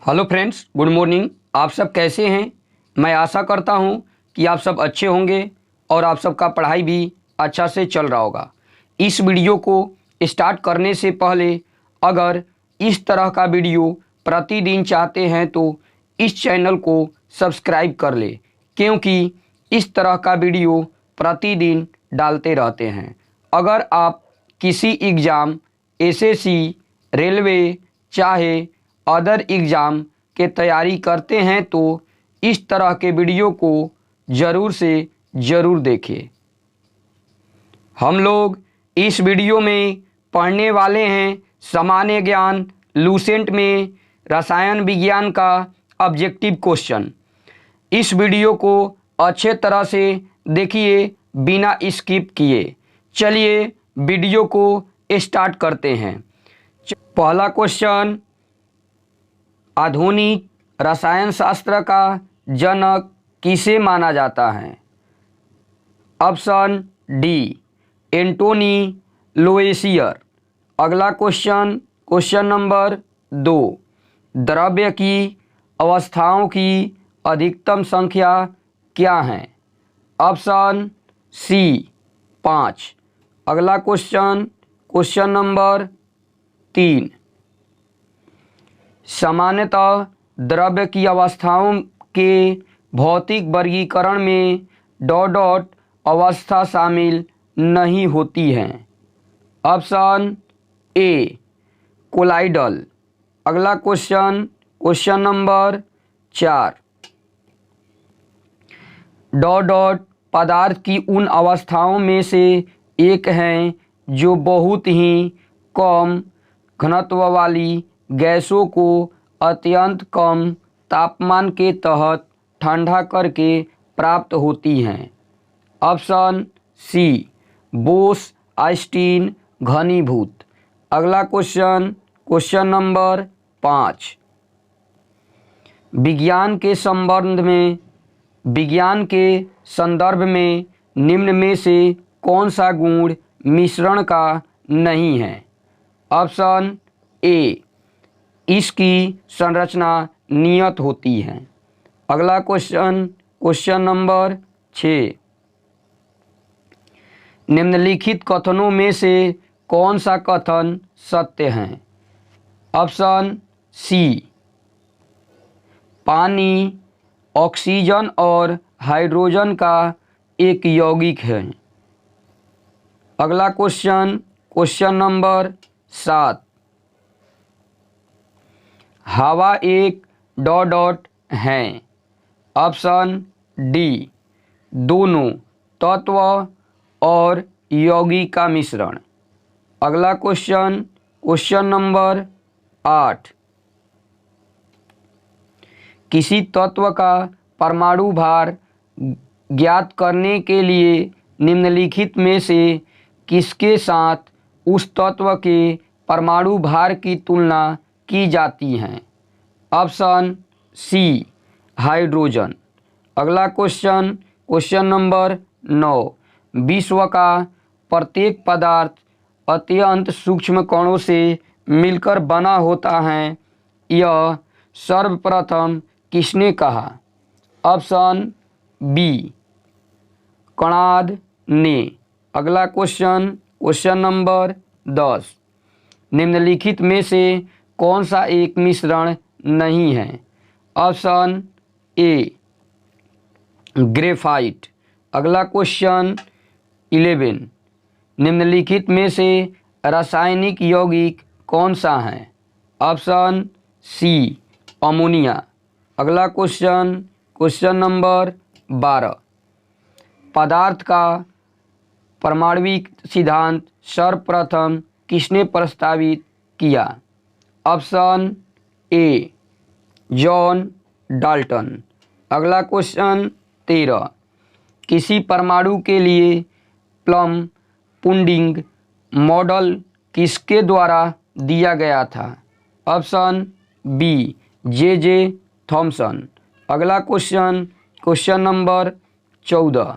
Hello friends, good morning. आप सब कैसे हैं? मैं आशा करता हूं कि आप सब अच्छे होंगे और आप सबका पढ़ाई भी अच्छा से चल रहा होगा। इस वीडियो को स्टार्ट करने से पहले अगर इस तरह का वीडियो प्रतिदिन चाहते हैं तो इस चैनल को सब्सक्राइब कर ले, क्योंकि इस तरह का वीडियो प्रतिदिन डालते रहते हैं। अगर आप किसी एग्ज़ाम, एसएससी, रेलवे चाहे अदर एग्ज़ाम के तैयारी करते हैं तो इस तरह के वीडियो को ज़रूर से ज़रूर देखें। हम लोग इस वीडियो में पढ़ने वाले हैं सामान्य ज्ञान लूसेंट में रसायन विज्ञान का ऑब्जेक्टिव क्वेश्चन। इस वीडियो को अच्छे तरह से देखिए बिना स्किप किए। चलिए वीडियो को स्टार्ट करते हैं। पहला क्वेश्चन, आधुनिक रसायन शास्त्र का जनक किसे माना जाता है? Option D, Antoine Lavoisier. अगला क्वेश्चन, क्वेश्चन नंबर 2, द्रव्य की अवस्थाओं की अधिकतम संख्या क्या है? Option C, 5। अगला क्वेश्चन, क्वेश्चन नंबर 3, सामान्यतः द्रव्य की अवस्थाओं के भौतिक वर्गीकरण में डॉट डॉट अवस्था शामिल नहीं होती है। Option A, colloidal. अगला question, question number 4, dot dot पदार्थ की उन अवस्थाओं में से एक है जो बहुत ही कम घनत्व वाली गैसों को अत्यंत कम तापमान के तहत ठंडा करके प्राप्त होती हैं। ऑप्शन सी, बोस आइंस्टीन घनीभूत। अगला क्वेश्चन, क्वेश्चन नंबर 5, विज्ञान के संदर्भ में निम्न में से कौन सा गुण मिश्रण का नहीं है? ऑप्शन ए, इसकी संरचना नियत होती है। अगला क्वेश्चन, क्वेश्चन नंबर 6, निम्नलिखित कथनों में से कौन सा कथन सत्य है? ऑप्शन सी, पानी ऑक्सीजन और हाइड्रोजन का एक यौगिक है। अगला क्वेश्चन, क्वेश्चन नंबर 7, हवा एक डॉट डॉट है। ऑप्शन डी, दोनों तत्व और यौगिक का मिश्रण। अगला क्वेश्चन, क्वेश्चन नंबर 8, किसी तत्व का परमाणु भार ज्ञात करने के लिए निम्नलिखित में से किसके साथ उस तत्व के परमाणु भार की तुलना की जाती है? Option C, hydrogen. अगला क्वेश्चन, क्वेश्चन नंबर 9, विश्व का प्रत्येक पदार्थ अत्यंत सूक्ष्म कणों से मिलकर बना होता है, यह सर्वप्रथम किसने कहा? ऑप्शन बी, कणाद ने। अगला क्वेश्चन, क्वेश्चन नंबर 10, निम्नलिखित में से कौन सा एक मिश्रण नहीं है? Option A, graphite. अगला क्वेश्चन 11, निम्नलिखित में से रासायनिक यौगिक कौन सा है? Option C, ammonia. अगला क्वेश्चन, क्वेश्चन नंबर 12, पदार्थ का परमाणविक सिद्धांत सर्वप्रथम किसने प्रस्तावित किया? Option A, John Dalton. अगला क्वेश्चन 13, किसी परमाणु के लिए प्लम पुडिंग मॉडल किसके द्वारा दिया गया था? Option B, J Thomson. अगला क्वेश्चन, क्वेश्चन नंबर 14,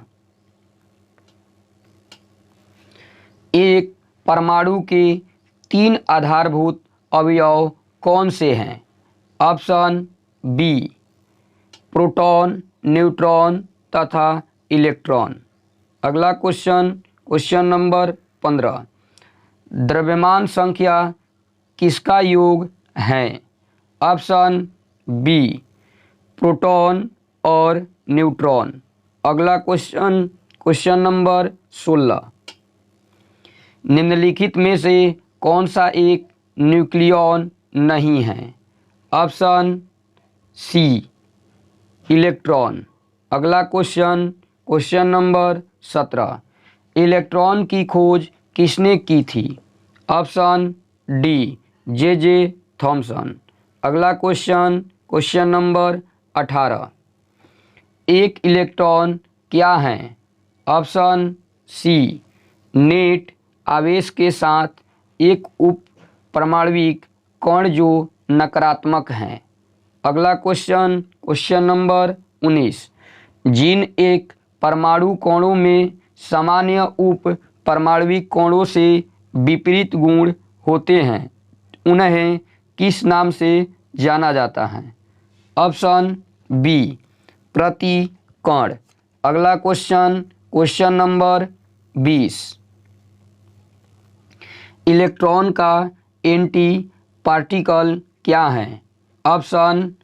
एक परमाणु के 3 आधारभूत अवयव कौन से हैं? ऑप्शन बी प्रोटॉन, न्यूट्रॉन तथा इलेक्ट्रॉन। अगला क्वेश्चन, क्वेश्चन नंबर 15, द्रव्यमान संख्या किसका योग है? ऑप्शन बी प्रोटॉन और न्यूट्रॉन। अगला क्वेश्चन, क्वेश्चन नंबर 16, निम्नलिखित में से कौन सा एक न्यूक्लियॉन नहीं है? Option C electron. अगला क्वेश्चन, क्वेश्चन नंबर 17, इलेक्ट्रॉन की खोज किसने की थी? Option D J Thomson. अगला क्वेश्चन, क्वेश्चन नंबर 18, एक इलेक्ट्रॉन क्या है? ऑप्शन सी नेट आवेश के साथ एक उप परमाणविक कण जो नकारात्मक हैं। अगला क्वेश्चन, क्वेश्चन नंबर 19, जिन एक परमाणु कणों में सामान्य उप परमाणविक कणों से विपरीत गुण होते हैं उन्हें किस नाम से जाना जाता है? ऑप्शन बी प्रति कण। अगला क्वेश्चन, क्वेश्चन नंबर 20, इलेक्ट्रॉन का एंटी पार्टिकल क्या है? ऑप्शन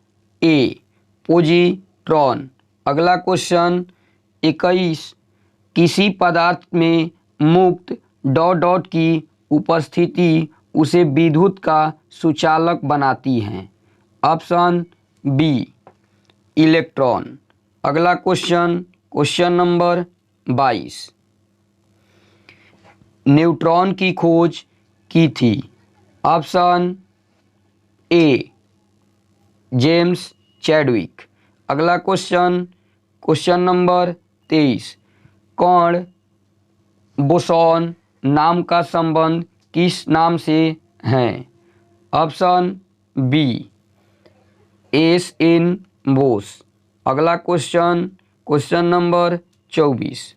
ए पॉजिट्रॉन। अगला क्वेश्चन 21, किसी पदार्थ में मुक्त डॉट डॉट की उपस्थिति उसे विद्युत का सुचालक बनाती है? Option B electron. अगला क्वेश्चन, क्वेश्चन नंबर 22, न्यूट्रॉन की खोज की थी? Option A James Chadwick. अगला क्वेश्चन, क्वेश्चन नंबर 23, कण बोसॉन नाम का संबंध किस नाम से है? Option B S N Bose. अगला क्वेश्चन, क्वेश्चन नंबर 24,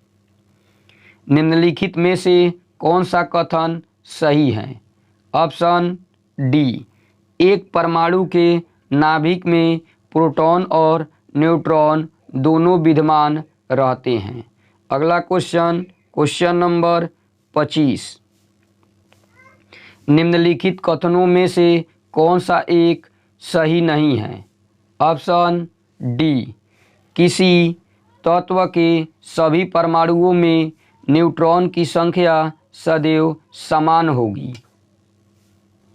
निम्नलिखित में से कौन सा कथन सही है? ऑप्शन डी एक परमाणु के नाभिक में प्रोटॉन और न्यूट्रॉन दोनों विद्यमान रहते हैं। अगला क्वेश्चन, क्वेश्चन नंबर 25, निम्नलिखित कथनों में से कौन सा एक सही नहीं है? ऑप्शन डी किसी तत्व के सभी परमाणुओं में न्यूट्रॉन की संख्या सदैव समान होगी।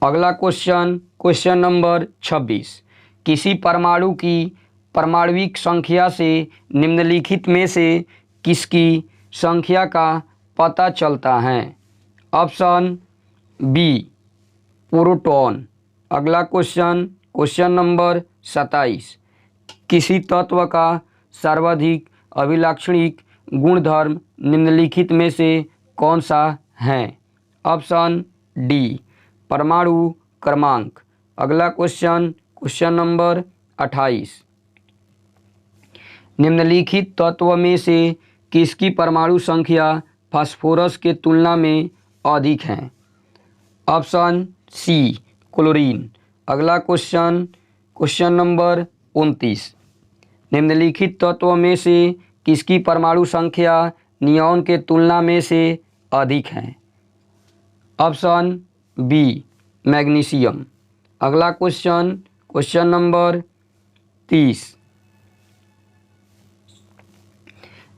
अगला क्वेश्चन, क्वेश्चन नंबर 26, किसी परमाणु की परमाणविक संख्या से निम्नलिखित में से किसकी संख्या का पता चलता है? Option B proton. अगला क्वेश्चन, क्वेश्चन नंबर 27, किसी तत्व का सर्वाधिक अभिलाक्षणिक गुणधर्म निम्नलिखित में से कौन सा है? ऑप्शन डी परमाणु क्रमांक। अगला क्वेश्चन, क्वेश्चन नंबर 28, निम्नलिखित तत्व में से किसकी परमाणु संख्या फास्फोरस के तुलना में अधिक है? Option C chlorine. अगला क्वेश्चन, क्वेश्चन नंबर 29, निम्नलिखित तत्व में से किसकी परमाणु संख्या नियॉन के तुलना में से अधिक है? Option B magnesium. अगला क्वेश्चन, क्वेश्चन नंबर 30,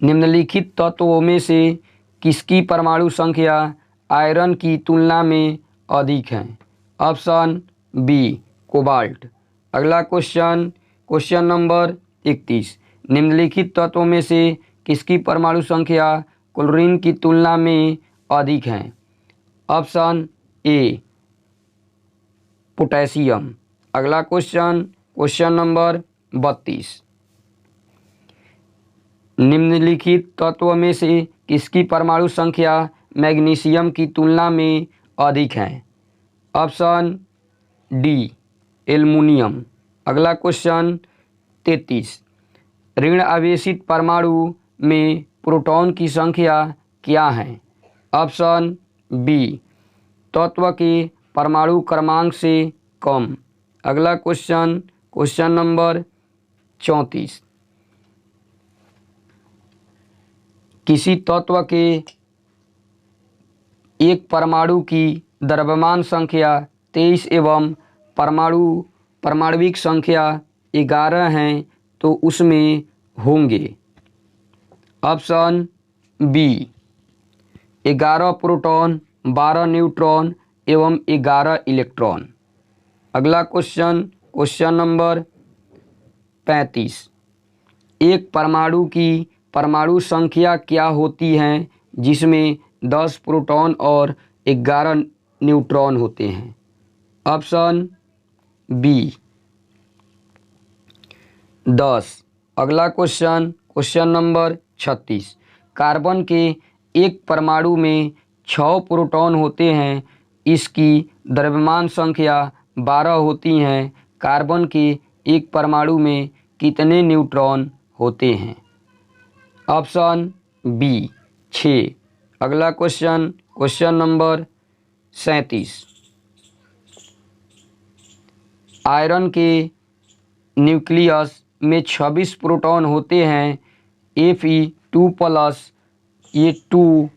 निम्नलिखित तत्वों में से किसकी परमाणु संख्या आयरन की तुलना में अधिक है? Option B cobalt. अगला क्वेश्चन, क्वेश्चन नंबर 31, निम्नलिखित तत्वों में से किसकी परमाणु संख्या क्लोरीन की तुलना में अधिक है? ऑप्शन ए पोटेशियम। अगला क्वेश्चन, क्वेश्चन नंबर 32, निम्नलिखित तत्व में से किसकी परमाणु संख्या मैग्नीशियम की तुलना में अधिक है? Option D aluminium. अगला क्वेश्चन 33, ऋण आवेशित परमाणु में प्रोटॉन की संख्या क्या है? ऑप्शन बी तत्व के परमाणु क्रमांक से कम। अगला क्वेश्चन, क्वेश्चन नंबर 34, किसी तत्व के एक परमाणु की द्रव्यमान संख्या 23 एवं परमाणविक संख्या 11 हैं तो उसमें होंगे। ऑप्शन बी 11 प्रोटॉन, 12 न्यूट्रॉन एवं 11 इलेक्ट्रॉन। अगला क्वेश्चन, क्वेश्चन नंबर 35, एक परमाणु की परमाणु संख्या क्या होती है जिसमें 10 प्रोटॉन और 11 न्यूट्रॉन होते हैं। Option B 10। अगला क्वेश्चन, क्वेश्चन नंबर 36, कार्बन के एक परमाणु में 6 प्रोटॉन होते हैं, इसकी द्रव्यमान संख्या 12 होती हैं, कार्बन के एक परमाणु में कितने न्यूट्रॉन होते हैं। Option B 6। अगला क्वेश्चन, क्वेश्चन नंबर 37, आयरन के न्यूक्लियस में 26 प्रोटॉन होते हैं, Fe2+। ये 2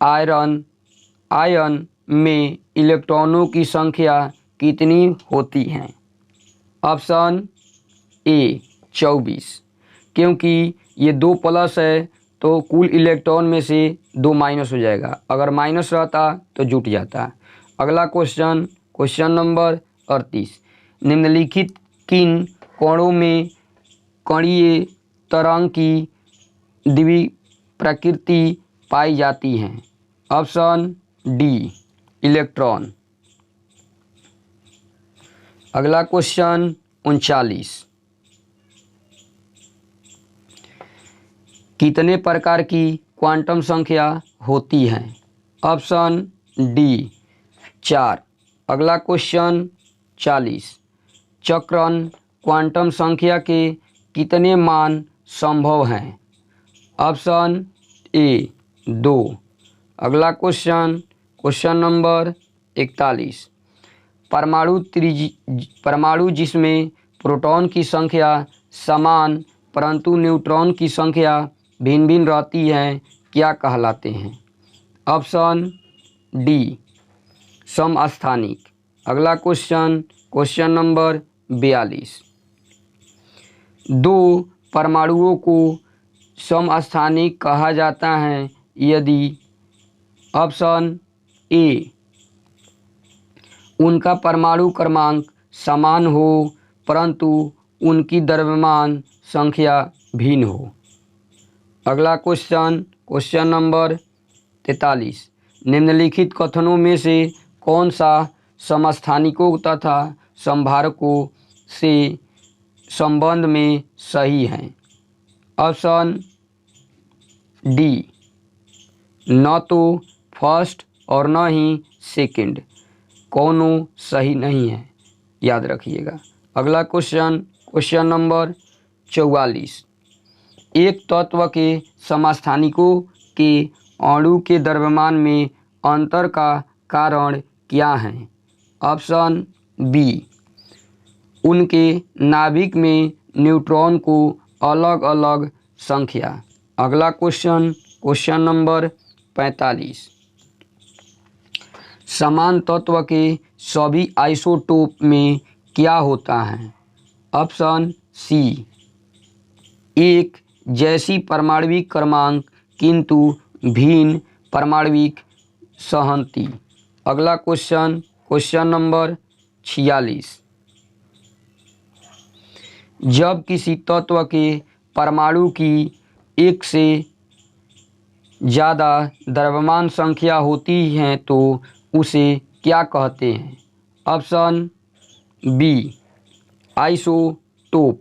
आयन में इलेक्ट्रॉनों की संख्या कितनी होती हैं। ऑप्शन ए 24, क्योंकि ये 2 प्लस है तो कुल इलेक्ट्रॉन में से 2 माइनस हो जाएगा, अगर माइनस रहता तो जुट जाता। अगला क्वेश्चन, क्वेश्चन नंबर 38, निम्नलिखित किन कणों में कणीय तरंग की द्विप्रकृति पाई जाती है। Option D electron. अगला क्वेश्चन 39, कितने प्रकार की क्वांटम संख्या होती है। Option D 4। अगला क्वेश्चन 40, चक्रण क्वांटम संख्या के कितने मान संभव हैं। Option A 2। अगला क्वेश्चन, क्वेश्चन नंबर 41, परमाणु जिसमें प्रोटॉन की संख्या समान परंतु न्यूट्रॉन की संख्या भिन्न भिन्न रहती है, क्या कहलाते हैं। ऑप्शन डी समस्थानिक। अगला क्वेश्चन, क्वेश्चन नंबर 42, 2 परमाणुओं को समस्थानिक कहा जाता है यदि। ऑप्शन ए उनका परमाणु क्रमांक समान हो परंतु उनकी द्रव्यमान संख्या भिन्न हो। अगला क्वेश्चन, क्वेश्चन नंबर 43, निम्नलिखित कथनों में से कौन सा समस्थानिकों तथा संभारकों से संबंध में सही है। ऑप्शन डी न तो फर्स्ट और न ही सेकंड, कौनों सही नहीं है, याद रखिएगा। अगला क्वेश्चन, क्वेश्चन नंबर 44, एक तत्व के समस्थानिकों के अणु के द्रव्यमान में अंतर का कारण क्या है। ऑप्शन बी उनके नाभिक में न्यूट्रॉन को अलग अलग संख्या। अगला क्वेश्चन, क्वेश्चन नंबर 45, समान तत्व के सभी आइसोटोप में क्या होता है। ऑप्शन सी एक जैसी परमाणविक क्रमांक किंतु भिन्न परमाणविक सहंति। अगला क्वेश्चन, क्वेश्चन नंबर 46, जब किसी तत्व के परमाणु की एक से ज़्यादा द्रव्यमान संख्या होती है तो उसे क्या कहते हैं। Option B isotope.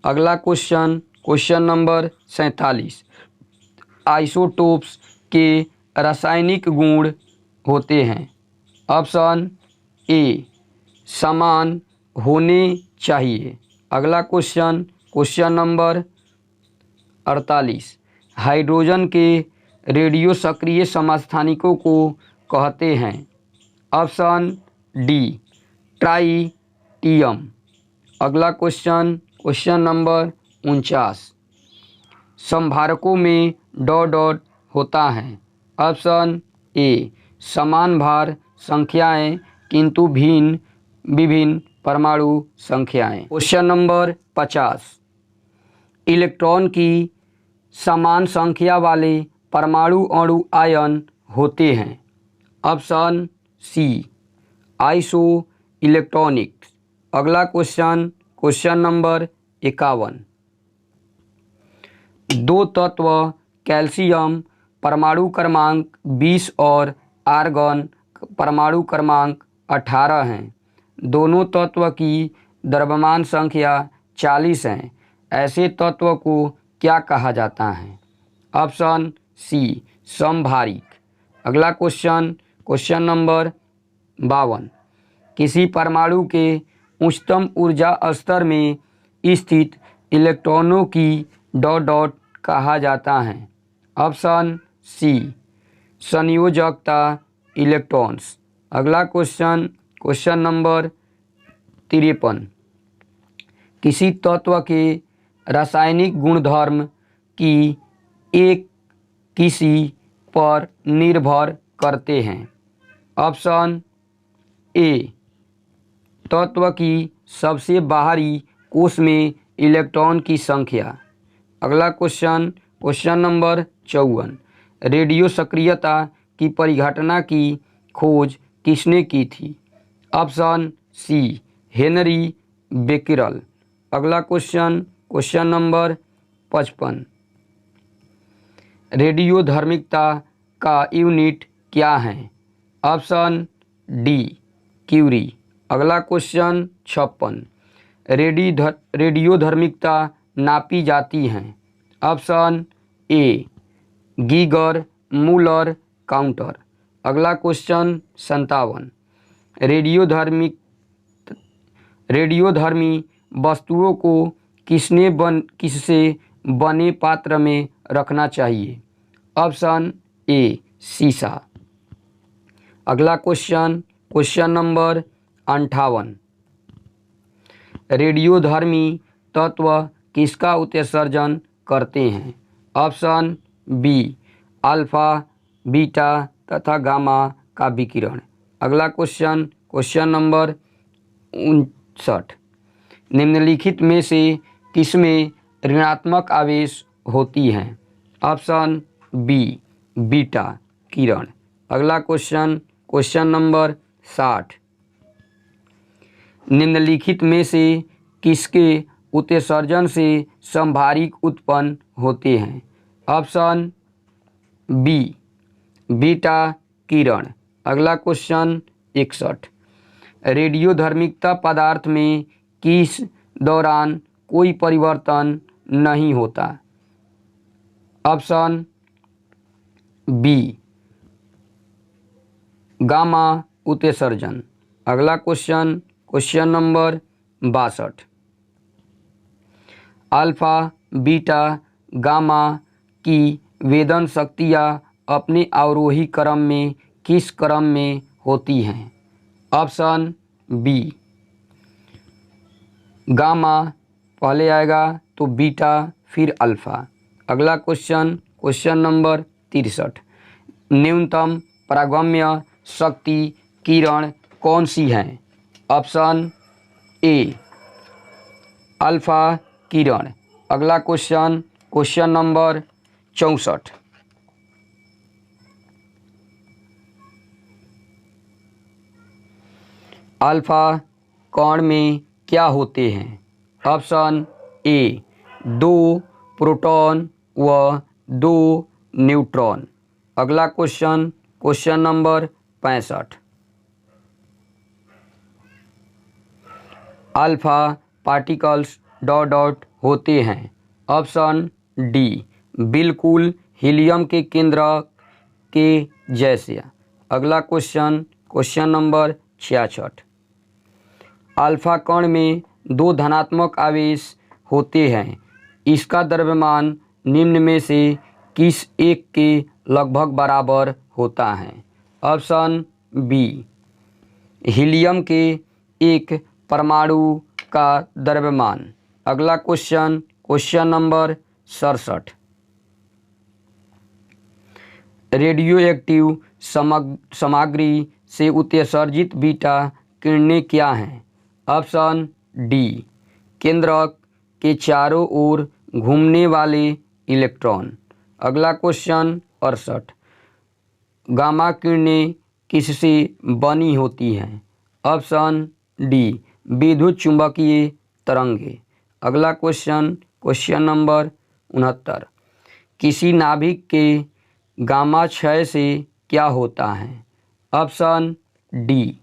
अगला क्वेश्चन, क्वेश्चन नंबर 47, आइसोटोप्स के रासायनिक गुण होते हैं। ऑप्शन ए समान होने चाहिए। अगला क्वेश्चन, क्वेश्चन नंबर 48, हाइड्रोजन के रेडियो सक्रिय समस्थानिकों को कहते हैं। Option D tritium. अगला क्वेश्चन, क्वेश्चन नंबर 49। संभारकों में डॉट डॉट होता है। ऑप्शन ए समान भार संख्याएं किंतु भिन्न विभिन्न परमाणु संख्याएं। Question number 50। इलेक्ट्रॉन की समान संख्या वाले परमाणु अणु आयन होते हैं। Option C iso electronics. अगला क्वेश्चन, क्वेश्चन नंबर 51। दो तत्व कैल्शियम परमाणु क्रमांक 20 और आर्गन परमाणु क्रमांक 18 हैं। दोनों तत्व की द्रव्यमान संख्या 40 है। ऐसे तत्व को क्या कहा जाता है? ऑप्शन सी समभारिक। अगला क्वेश्चन, क्वेश्चन नंबर 52। किसी परमाणु के उच्चतम ऊर्जा स्तर में स्थित इलेक्ट्रॉनों की डॉट डॉट कहा जाता है। ऑप्शन सी संयोजकता इलेक्ट्रॉन्स। अगला क्वेश्चन, क्वेश्चन नंबर 53। किसी तत्व के रासायनिक गुणधर्म की एक किसी पर निर्भर करते हैं। ऑप्शन ए तत्व की सबसे बाहरी कोश में इलेक्ट्रॉन की संख्या। अगला क्वेश्चन, क्वेश्चन नंबर 54। रेडियो सक्रियता की परिघटना की खोज किसने की थी? Option C Henri Becquerel. अगला क्वेश्चन, क्वेश्चन नंबर 55। रेडियोधर्मिता का यूनिट क्या है? Option D curie. अगला क्वेश्चन 56। रेडियोधर्मिता नापी जाती हैं। Option A Geiger Muller counter. अगला क्वेश्चन 57। रेडियोधर्मी वस्तुओं को किससे बने पात्र में रखना चाहिए? ऑप्शन ए शीशा। अगला क्वेश्चन, क्वेश्चन नंबर 58। रेडियोधर्मी तत्व किसका उत्सर्जन करते हैं? ऑप्शन बी अल्फा बीटा तथा गामा का विकिरण। अगला क्वेश्चन, क्वेश्चन नंबर 59। निम्नलिखित में से किसमें ऋणात्मक आवेश होती हैं? ऑप्शन बी बीटा किरण। अगला क्वेश्चन, क्वेश्चन नंबर 60। निम्नलिखित में से किसके उत्सर्जन से समभारिक उत्पन्न होते हैं? ऑप्शन बी बीटा किरण। अगला क्वेश्चन 61। रेडियोधर्मिता पदार्थ में किस दौरान कोई परिवर्तन नहीं होता? ऑप्शन बी गामा उत्सर्जन। अगला question, question number 62। Alpha beta gamma की वेदन शक्तियाँ अपने अवरोही क्रम में किस क्रम में होती हैं? ऑप्शन बी गामा पहले आएगा तो बीटा फिर अल्फा। अगला क्वेश्चन, क्वेश्चन नंबर 63। न्यूनतम प्रागम्य शक्ति किरण कौन सी है? ऑप्शन ए अल्फा किरण। अगला क्वेश्चन, क्वेश्चन नंबर 64। अल्फा कण में क्या होते हैं? ऑप्शन ए 2 प्रोटॉन व 2 न्यूट्रॉन। अगला question, question number 65। Alpha particles dot dot होते हैं। ऑप्शन डी बिल्कुल हीलियम के केंद्रक के जैसे। अगला क्वेश्चन, क्वेश्चन नंबर 66। अल्फा कण में 2 धनात्मक आवेश होते हैं। इसका द्रव्यमान निम्न में से किस एक के लगभग बराबर होता है? ऑप्शन बी हीलियम के एक परमाणु का द्रव्यमान। अगला question, question number 67। Radio active सामग्री से उत्सर्जित बीटा किरणें क्या हैं? ऑप्शन डी, केंद्रक के चारों ओर घूमने वाले इलेक्ट्रॉन। अगला क्वेश्चन 68। गामा किरणें किससे बनी होती हैं? ऑप्शन डी, विद्युत चुंबकीय तरंगे। अगला क्वेश्चन, क्वेश्चन नंबर 69। किसी नाभिक के गामा क्षय से क्या होता है? ऑप्शन डी,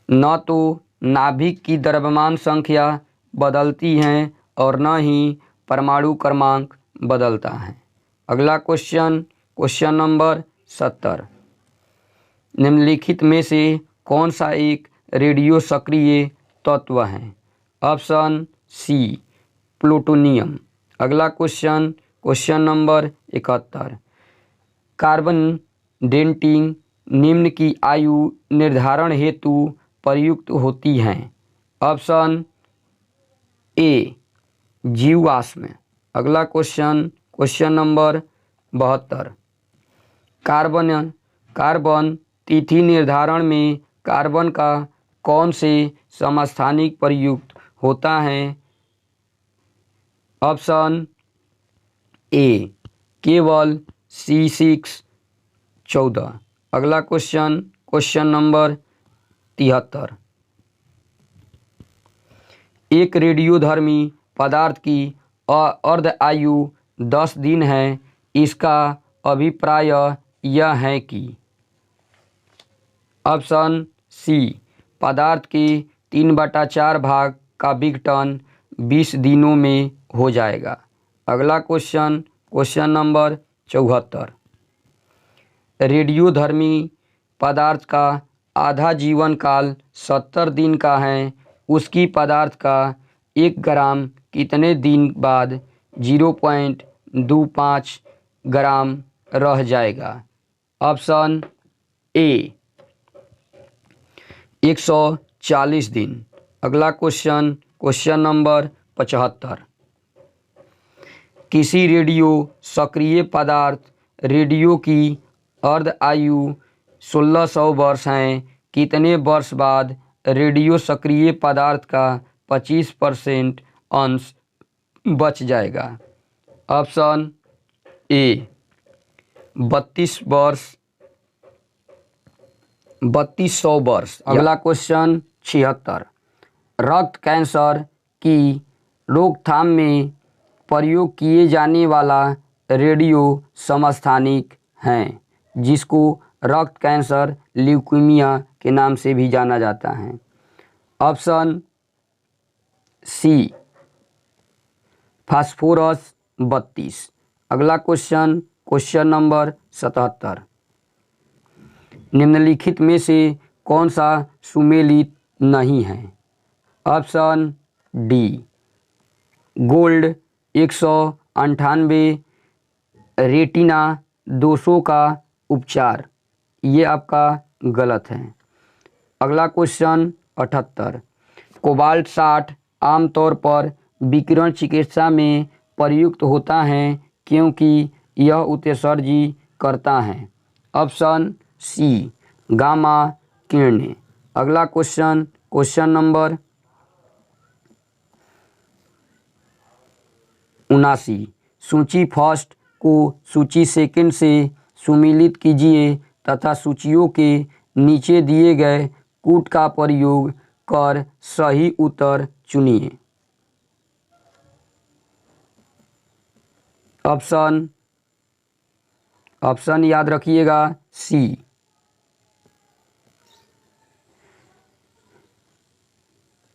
न तो नाभिक की द्रव्यमान संख्या बदलती है और न ही परमाणु क्रमांक बदलता है। अगला क्वेश्चन, क्वेश्चन नंबर 70। निम्नलिखित में से कौन सा एक रेडियो सक्रिय तत्व है? Option C, plutonium. अगला question, question number 71। Carbon dating निम्न की आयु निर्धारण हेतु प्रयुक्त होती हैं? ऑप्शन ए, जीवाश्म। अगला क्वेश्चन, क्वेश्चन नंबर 72। कार्बन तिथि निर्धारण में कार्बन का कौन से समस्थानिक प्रयुक्त होता है? ऑप्शन ए, केवल C614। अगला क्वेश्चन, क्वेश्चन नंबर 73। एक रेडियोधर्मी पदार्थ की अर्ध आयु 10 दिन है। इसका अभिप्राय यह है कि ऑप्शन सी, पदार्थ के 3/4 भाग का विघटन 20 दिनों में हो जाएगा। अगला क्वेश्चन, क्वेश्चन नंबर 74। रेडियोधर्मी पदार्थ का आधा जीवन काल 70 दिन का है। उसकी पदार्थ का 1 ग्राम कितने दिन बाद 0.25 ग्राम रह जाएगा? ऑप्शन ए, 140 दिन। अगला क्वेश्चन, क्वेश्चन नंबर 75। किसी रेडियो सक्रिय पदार्थ रेडियो की अर्ध आयु 1600 वर्ष है। कितने वर्ष बाद रेडियो सक्रिय पदार्थ का 25% अंश बच जाएगा? ऑप्शन ए, 3200 वर्ष। अगला क्वेश्चन 76। रक्त कैंसर की रोकथाम में प्रयोग किए जाने वाला रेडियो समस्थानिक हैं, जिसको रक्त कैंसर ल्यूकीमिया के नाम से भी जाना जाता है। Option C, phosphorus 32। अगला क्वेश्चन, क्वेश्चन नंबर 77। निम्नलिखित में से कौन सा सुमेलित नहीं है? ऑप्शन डी, गोल्ड 198, रेटिना 200 का उपचार। ये आपका गलत है। अगला क्वेश्चन 78। कोबाल्ट 60 आमतौर पर विकिरण चिकित्सा में प्रयुक्त होता है क्योंकि यह उत्सर्जी करता है। ऑप्शन सी, गामा किरणें। अगला क्वेश्चन, क्वेश्चन नंबर 79। सूची फर्स्ट को सूची सेकंड से सुमेलित कीजिए तथा सूचियों के नीचे दिए गए कूट का प्रयोग कर सही उत्तर चुनिए। ऑप्शन याद रखिएगा, सी,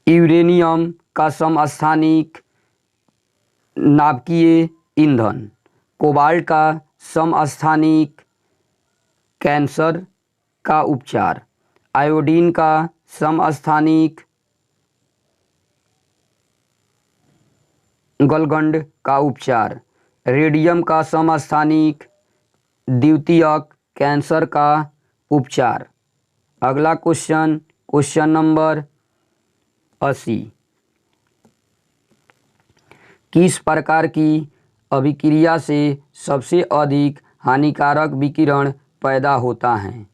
यूरेनियम का समस्थानिक नाभिकीय ईंधन, कोबाल्ट का समस्थानिक कैंसर का उपचार, आयोडीन का समस्थानिक गलगंड का उपचार, रेडियम का समस्थानिक द्वितीयक कैंसर का उपचार। अगला क्वेश्चन, क्वेश्चन नंबर 80। किस प्रकार की अभिक्रिया से सबसे अधिक हानिकारक विकिरण पैदा होता है?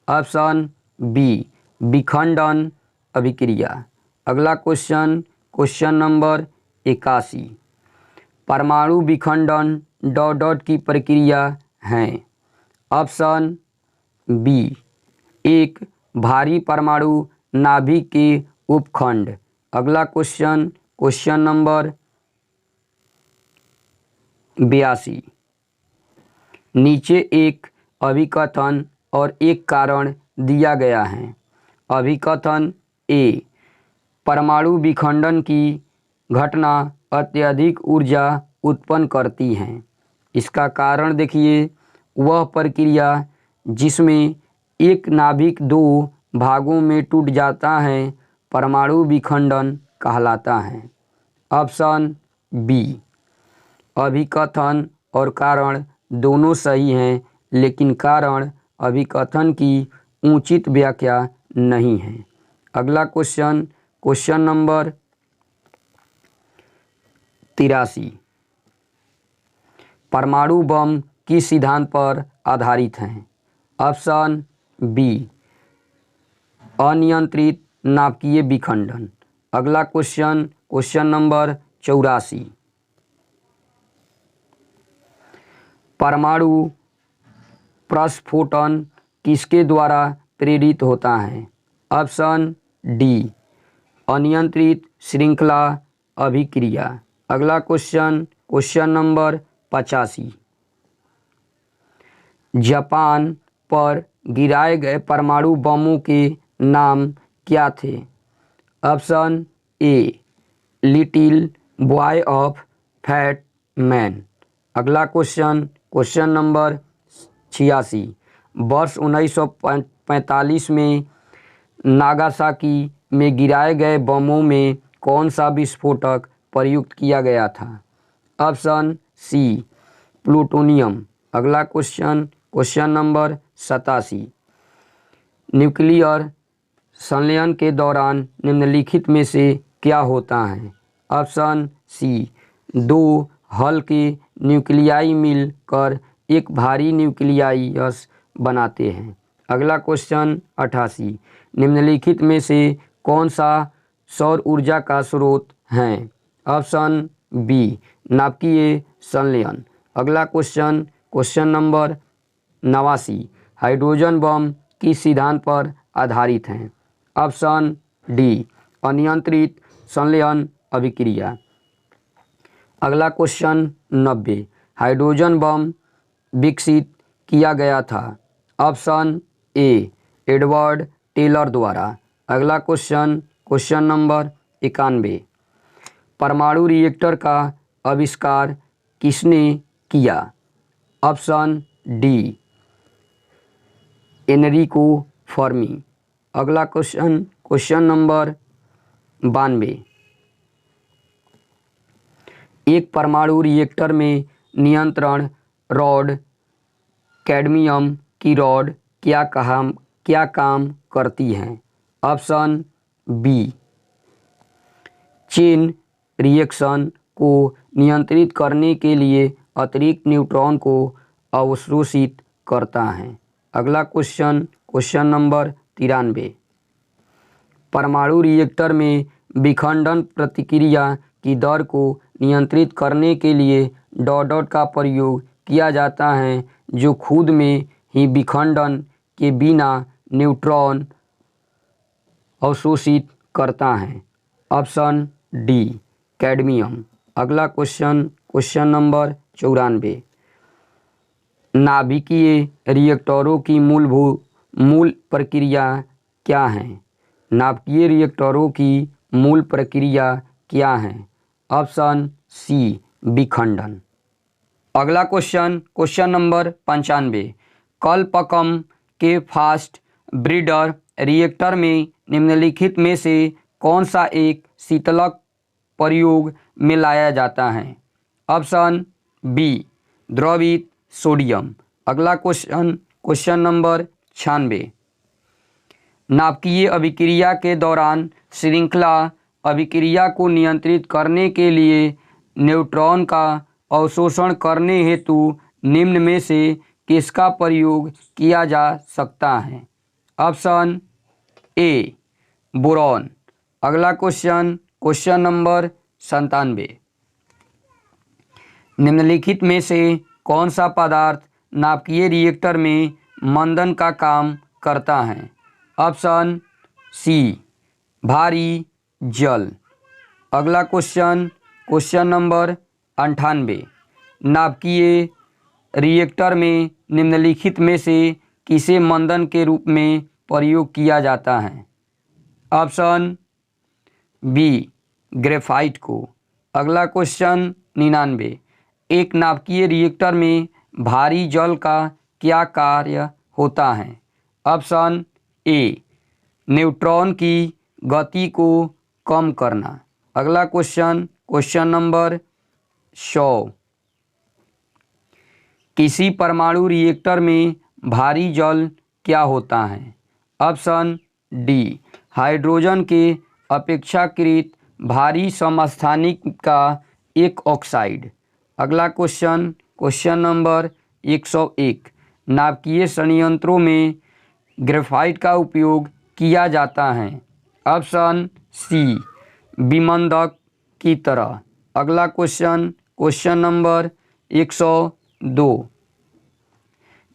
ऑप्शन बी विखंडन अभिक्रिया। अगला क्वेश्चन, क्वेश्चन नंबर 81। परमाणु विखंडन डॉट डॉट की प्रक्रिया है। ऑप्शन बी एक भारी परमाणु नाभिक के उपखंड। अगला क्वेश्चन, क्वेश्चन नंबर 82। नीचे एक अभिकथन और एक कारण दिया गया है। अभिकथन ए, परमाणु विखंडन की घटना अत्यधिक ऊर्जा उत्पन्न करती है। इसका कारण देखिए, वह प्रक्रिया जिसमें एक नाभिक दो भागों में टूट जाता है परमाणु विखंडन कहलाता है। ऑप्शन बी, अभिकथन और कारण दोनों सही हैं, लेकिन कारण अभिकथन की उचित व्याख्या नहीं है। अगला क्वेश्चन, क्वेश्चन नंबर 83। परमाणु बम किस सिद्धांत पर आधारित हैं? ऑप्शन बी, अनियंत्रित नाभिकीय विखंडन। अगला क्वेश्चन, क्वेश्चन नंबर 84। परमाणु प्रस्फोटन किसके द्वारा प्रेरित होता है? ऑप्शन डी, अनियंत्रित श्रृंखला अभिक्रिया। अगला क्वेश्चन, क्वेश्चन नंबर 85। जापान पर गिराए गए परमाणु बमों के नाम क्या थे? Option A, little boy of fat man. अगला क्वेश्चन, क्वेश्चन नंबर 86। वर्ष 1945 में नागासाकी में गिराए गए बमों में कौन सा विस्फोटक प्रयुक्त किया गया था? Option C, plutonium. अगला क्वेश्चन, क्वेश्चन नंबर 87। न्यूक्लियर संलयन के दौरान निम्नलिखित में से क्या होता है? ऑप्शन सी, दो हल्के न्यूक्लियाई मिलकर एक भारी न्यूक्लियस बनाते हैं। अगला क्वेश्चन 88। निम्नलिखित में से कौन सा सौर ऊर्जा का स्रोत है? ऑप्शन बी, नाभिकीय संलयन। अगला question, question number 89। Hydrogen bomb किस सिद्धांत पर आधारित हैं? ऑप्शन डी, अनियंत्रित संलयन अभिक्रिया। अगला क्वेश्चन 90। हाइड्रोजन बम विकसित किया गया था। ऑप्शन ए, एडवर्ड टेलर द्वारा। अगला क्वेश्चन, क्वेश्चन नंबर 91। परमाणु रिएक्टर का आविष्कार किसने किया? Option D, Enrico Fermi. अगला क्वेश्चन, क्वेश्चन नंबर 92। एक परमाणु रिएक्टर में नियंत्रण रॉड, कैडमियम की रॉड क्या काम करती है? ऑप्शन बी, चेन रिएक्शन को नियंत्रित करने के लिए अतिरिक्त न्यूट्रॉन को अवशोषित करता है। अगला क्वेश्चन, क्वेश्चन नंबर 93। परमाणु रिएक्टर में विखंडन प्रतिक्रिया की दर को नियंत्रित करने के लिए डॉट डॉट का प्रयोग किया जाता है, जो खुद में ही विखंडन के बिना न्यूट्रॉन अवशोषित करता है। Option D, cadmium. अगला क्वेश्चन, क्वेश्चन नंबर 94। नाभिकीय रिएक्टरों की मूल प्रक्रिया क्या है? नाभिकीय रिएक्टरों की मूल प्रक्रिया क्या है? ऑप्शन सी, विखंडन। अगला क्वेश्चन, क्वेश्चन नंबर 95। कलपकम के फास्ट ब्रीडर रिएक्टर में निम्नलिखित में से कौन सा एक शीतलक प्रयोग में लाया जाता है? ऑप्शन बी, द्रवित सोडियम। अगला क्वेश्चन, क्वेश्चन नंबर 96। नाभिकीय अभिक्रिया के दौरान श्रृंखला अभिक्रिया को नियंत्रित करने के लिए न्यूट्रॉन का अवशोषण करने हेतु निम्न में से किसका प्रयोग किया जा सकता है? ऑप्शन ए बोरॉन। अगला क्वेश्चन नंबर 97। निम्नलिखित में से कौन सा पदार्थ नाभिकीय रिएक्टर में मंदन का काम करता है? ऑप्शन सी भारी जल। अगला क्वेश्चन नंबर 98। नाभिकीय रिएक्टर में निम्नलिखित में से किसे मंदन के रूप में प्रयोग किया जाता है? ऑप्शन बी ग्रेफाइट को। अगला 99। एक नाभिकीय रिएक्टर में भारी जल का क्या कार्य होता है? ऑप्शन ए न्यूट्रॉन की गति को कम करना। अगला क्वेश्चन नंबर 100। किसी परमाणु रिएक्टर में भारी जल क्या होता है? ऑप्शन डी हाइड्रोजन के अपेक्षाकृत भारी समस्थानिक का एक ऑक्साइड। अगला क्वेश्चन नंबर 101। नाभिकीय संयंत्रों में ग्रेफाइट का उपयोग किया जाता है? ऑप्शन सी विमंदक की तरह। अगला क्वेश्चन नंबर 102।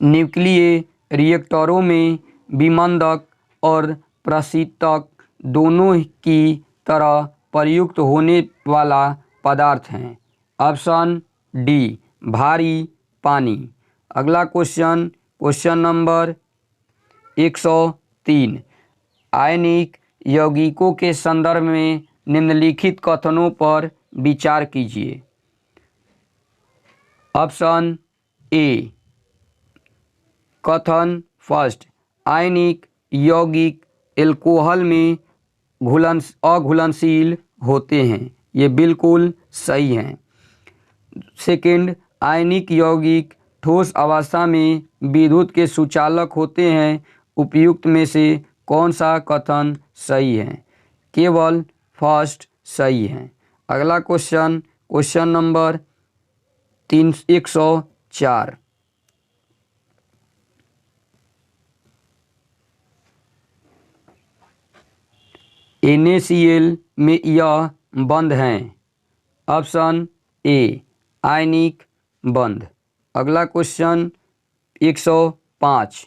न्यूक्लियर रिएक्टरों में विमंदक और प्रशीतक दोनों की तरह प्रयुक्त होने वाला पदार्थ है? ऑप्शन डी भारी पानी। अगला क्वेश्चन नंबर 103। आयनिक यौगिकों के संदर्भ में निम्नलिखित कथनों पर विचार कीजिए। ऑप्शन ए कथन फर्स्ट, आयनिक यौगिक एल्कोहल में अघुलनशील होते हैं, ये बिल्कुल सही है। सेकंड, आयनिक यौगिक ठोस अवस्था में विद्युत के सुचालक होते हैं। उपयुक्त में से कौन सा कथन सही है? केवल फर्स्ट सही है। अगला क्वेश्चन नंबर 104। NaCl में यह बंध हैं। ऑप्शन ए आयनिक बंध। अगला 105।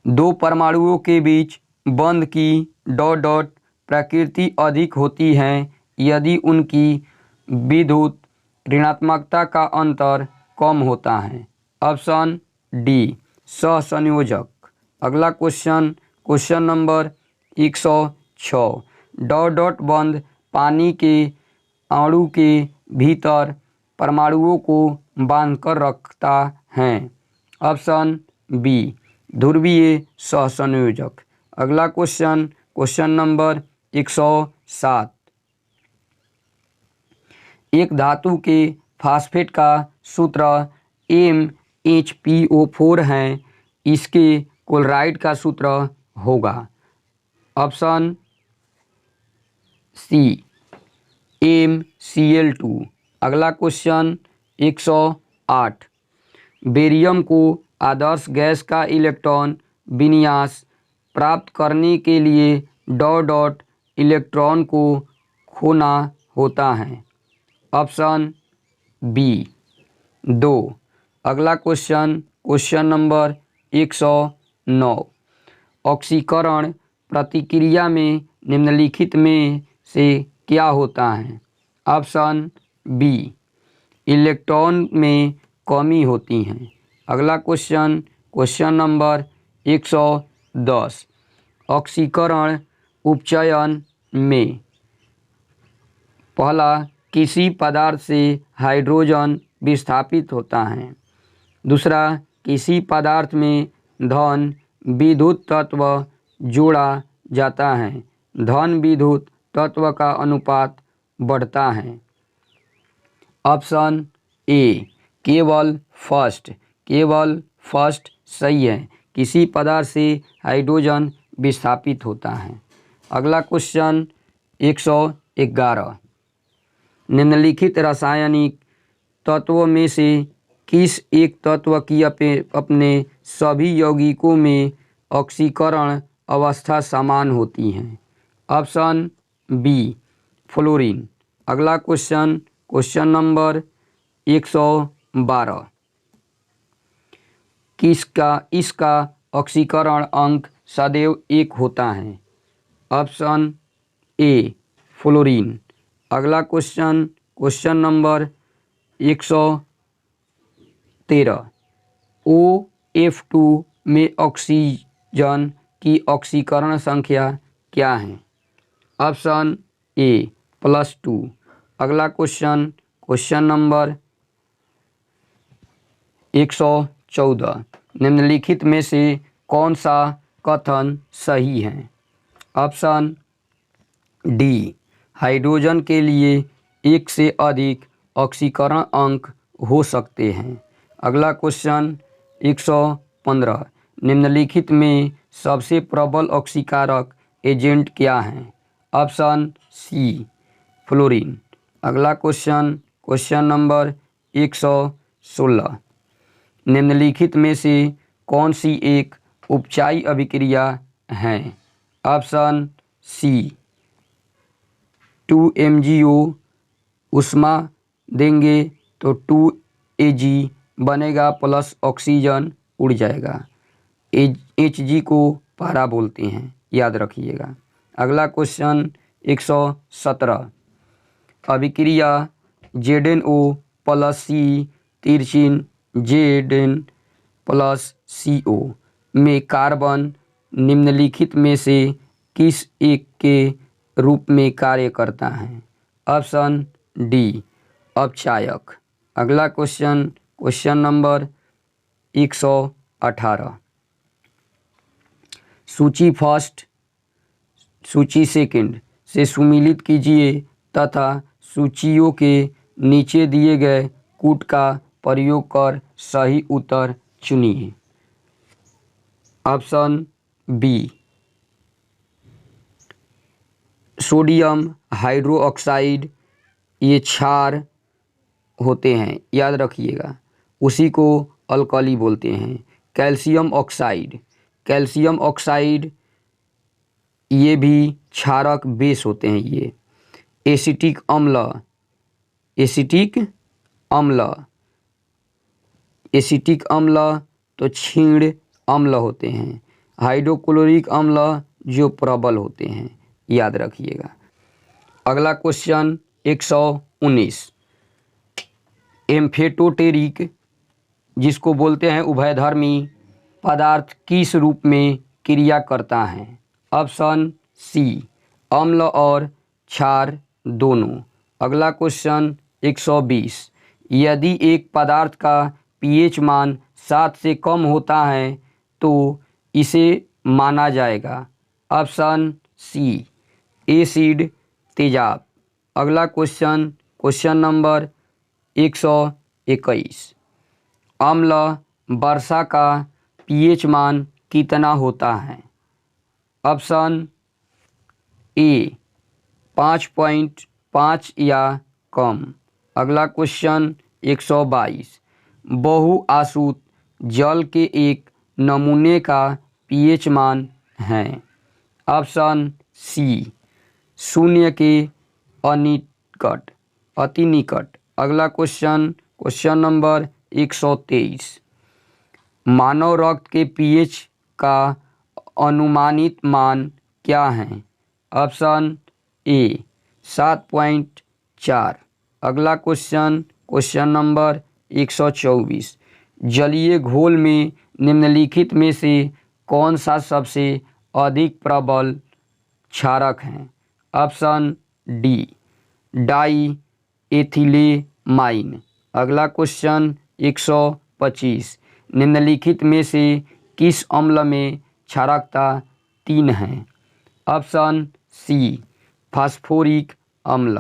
दो परमाणुओं के बीच बंध की डॉट डॉट प्रकृति अधिक होती है यदि उनकी विद्युत ऋणात्मकता का अंतर कम होता है। ऑप्शन डी सहसंयोजक। अगला क्वेश्चन नंबर 106। डॉट डॉट बंध पानी के अणु के भीतर परमाणुओं को बांधकर रखता है। ऑप्शन बी ध्रुवीय सहसंयोजक। अगला क्वेश्चन नंबर 107। एक धातु के फास्फेट का सूत्र MHPO4 है, इसके क्लोराइड का सूत्र होगा। Option C MCl2। अगला 108। बेरियम को आदर्श गैस का इलेक्ट्रॉन विन्यास प्राप्त करने के लिए डॉट डॉट इलेक्ट्रॉन को खोना होता है। Option B 2। अगला क्वेश्चन नंबर 109। ऑक्सीकरण प्रतिक्रिया में निम्नलिखित में से क्या होता है? ऑप्शन बी इलेक्ट्रॉन में कमी होती है। अगला क्वेश्चन नंबर 110। ऑक्सीकरण उपचयन में पहला किसी पदार्थ से हाइड्रोजन विस्थापित होता है। दूसरा, किसी पदार्थ में धन विद्युत तत्व जोड़ा जाता है। धन विद्युत तत्व का अनुपात बढ़ता है। ऑप्शन ए केवल फर्स्ट सही है। किसी पदार्थ से हाइड्रोजन विस्थापित होता है। अगला क्वेश्चन 111, निम्नलिखित रासायनिक तत्वों में से किस एक तत्व की अपने सभी यौगिकों में ऑक्सीकरण अवस्था समान होती हैं? Option B fluorine. अगला क्वेश्चन, क्वेश्चन नंबर 112, इसका ऑक्सीकरण अंक सदैव 1 होता है? Option A fluorine. अगला क्वेश्चन, क्वेश्चन नंबर 113, OF2 में ऑक्सीजन की ऑक्सीकरण संख्या क्या है? Option A +2। अगला क्वेश्चन, क्वेश्चन नंबर 114, निम्नलिखित में से कौन सा कथन सही है? ऑप्शन डी हाइड्रोजन के लिए एक से अधिक ऑक्सीकरण अंक हो सकते हैं। अगला क्वेश्चन 115, निम्नलिखित में सबसे प्रबल ऑक्सीकारक एजेंट क्या है? Option C fluorine. अगला क्वेश्चन, क्वेश्चन नंबर 116, निम्नलिखित में से कौन सी एक उपचायी अभिक्रिया है? ऑप्शन सी 2 MgO उष्मा देंगे तो 2 Ag बनेगा प्लस ऑक्सीजन उड़ जाएगा। Hg को पारा बोलते हैं, याद रखिएगा। अगला क्वेश्चन 117, अभिक्रिया ZnO + C तिरछिन Zn + CO में कार्बन निम्नलिखित में से किस एक के रूप में कार्य करता है? ऑप्शन डी अपचायक। अगला क्वेश्चन, क्वेश्चन नंबर 118, सूची फर्स्ट सूची सेकंड से सुमेलित कीजिए तथा सूचियों के नीचे दिए गए कूट का प्रयोग कर सही उत्तर चुनिए। ऑप्शन बी सोडियम हाइड्रोक्साइड, ये क्षार होते हैं, याद रखिएगा, उसी को अल्कली बोलते हैं। कैल्शियम ऑक्साइड ये भी क्षारक बेस होते हैं। ये एसिटिक अम्ल तो क्षीण अम्ल होते हैं। हाइड्रोक्लोरिक अम्ल जो प्रबल होते हैं, याद रखिएगा। अगला क्वेश्चन 119, एम्फेटोटेरिक जिसको बोलते हैं उभयधर्मी पदार्थ किस रूप में क्रिया करता है? ऑप्शन सी अम्ल और क्षार दोनों। अगला क्वेश्चन 120, यदि एक पदार्थ का pH मान 7 से कम होता है तो इसे माना जाएगा। ऑप्शन सी एसिड तेजाब। अगला क्वेश्चन, क्वेश्चन नंबर 121, अम्ल वर्षा का pH मान कितना होता है? ऑप्शन ए 5.5 या कम। अगला क्वेश्चन 122, बहुआसुत जल के एक नमूने का pH मान है? ऑप्शन सी 0 के अति निकट। अगला क्वेश्चन, क्वेश्चन नंबर 123, मानव रक्त के pH का अनुमानित मान क्या है? ऑप्शन ए 7.4। अगला क्वेश्चन, क्वेश्चन नंबर 124, जलीय घोल में निम्नलिखित में से कौन सा सबसे अधिक प्रबल क्षारक है? Option D diethylamine. अगला क्वेश्चन 125, निम्नलिखित में से किस अम्ल में क्षारकता 3 है? ऑप्शन सी फास्फोरिक अम्ल।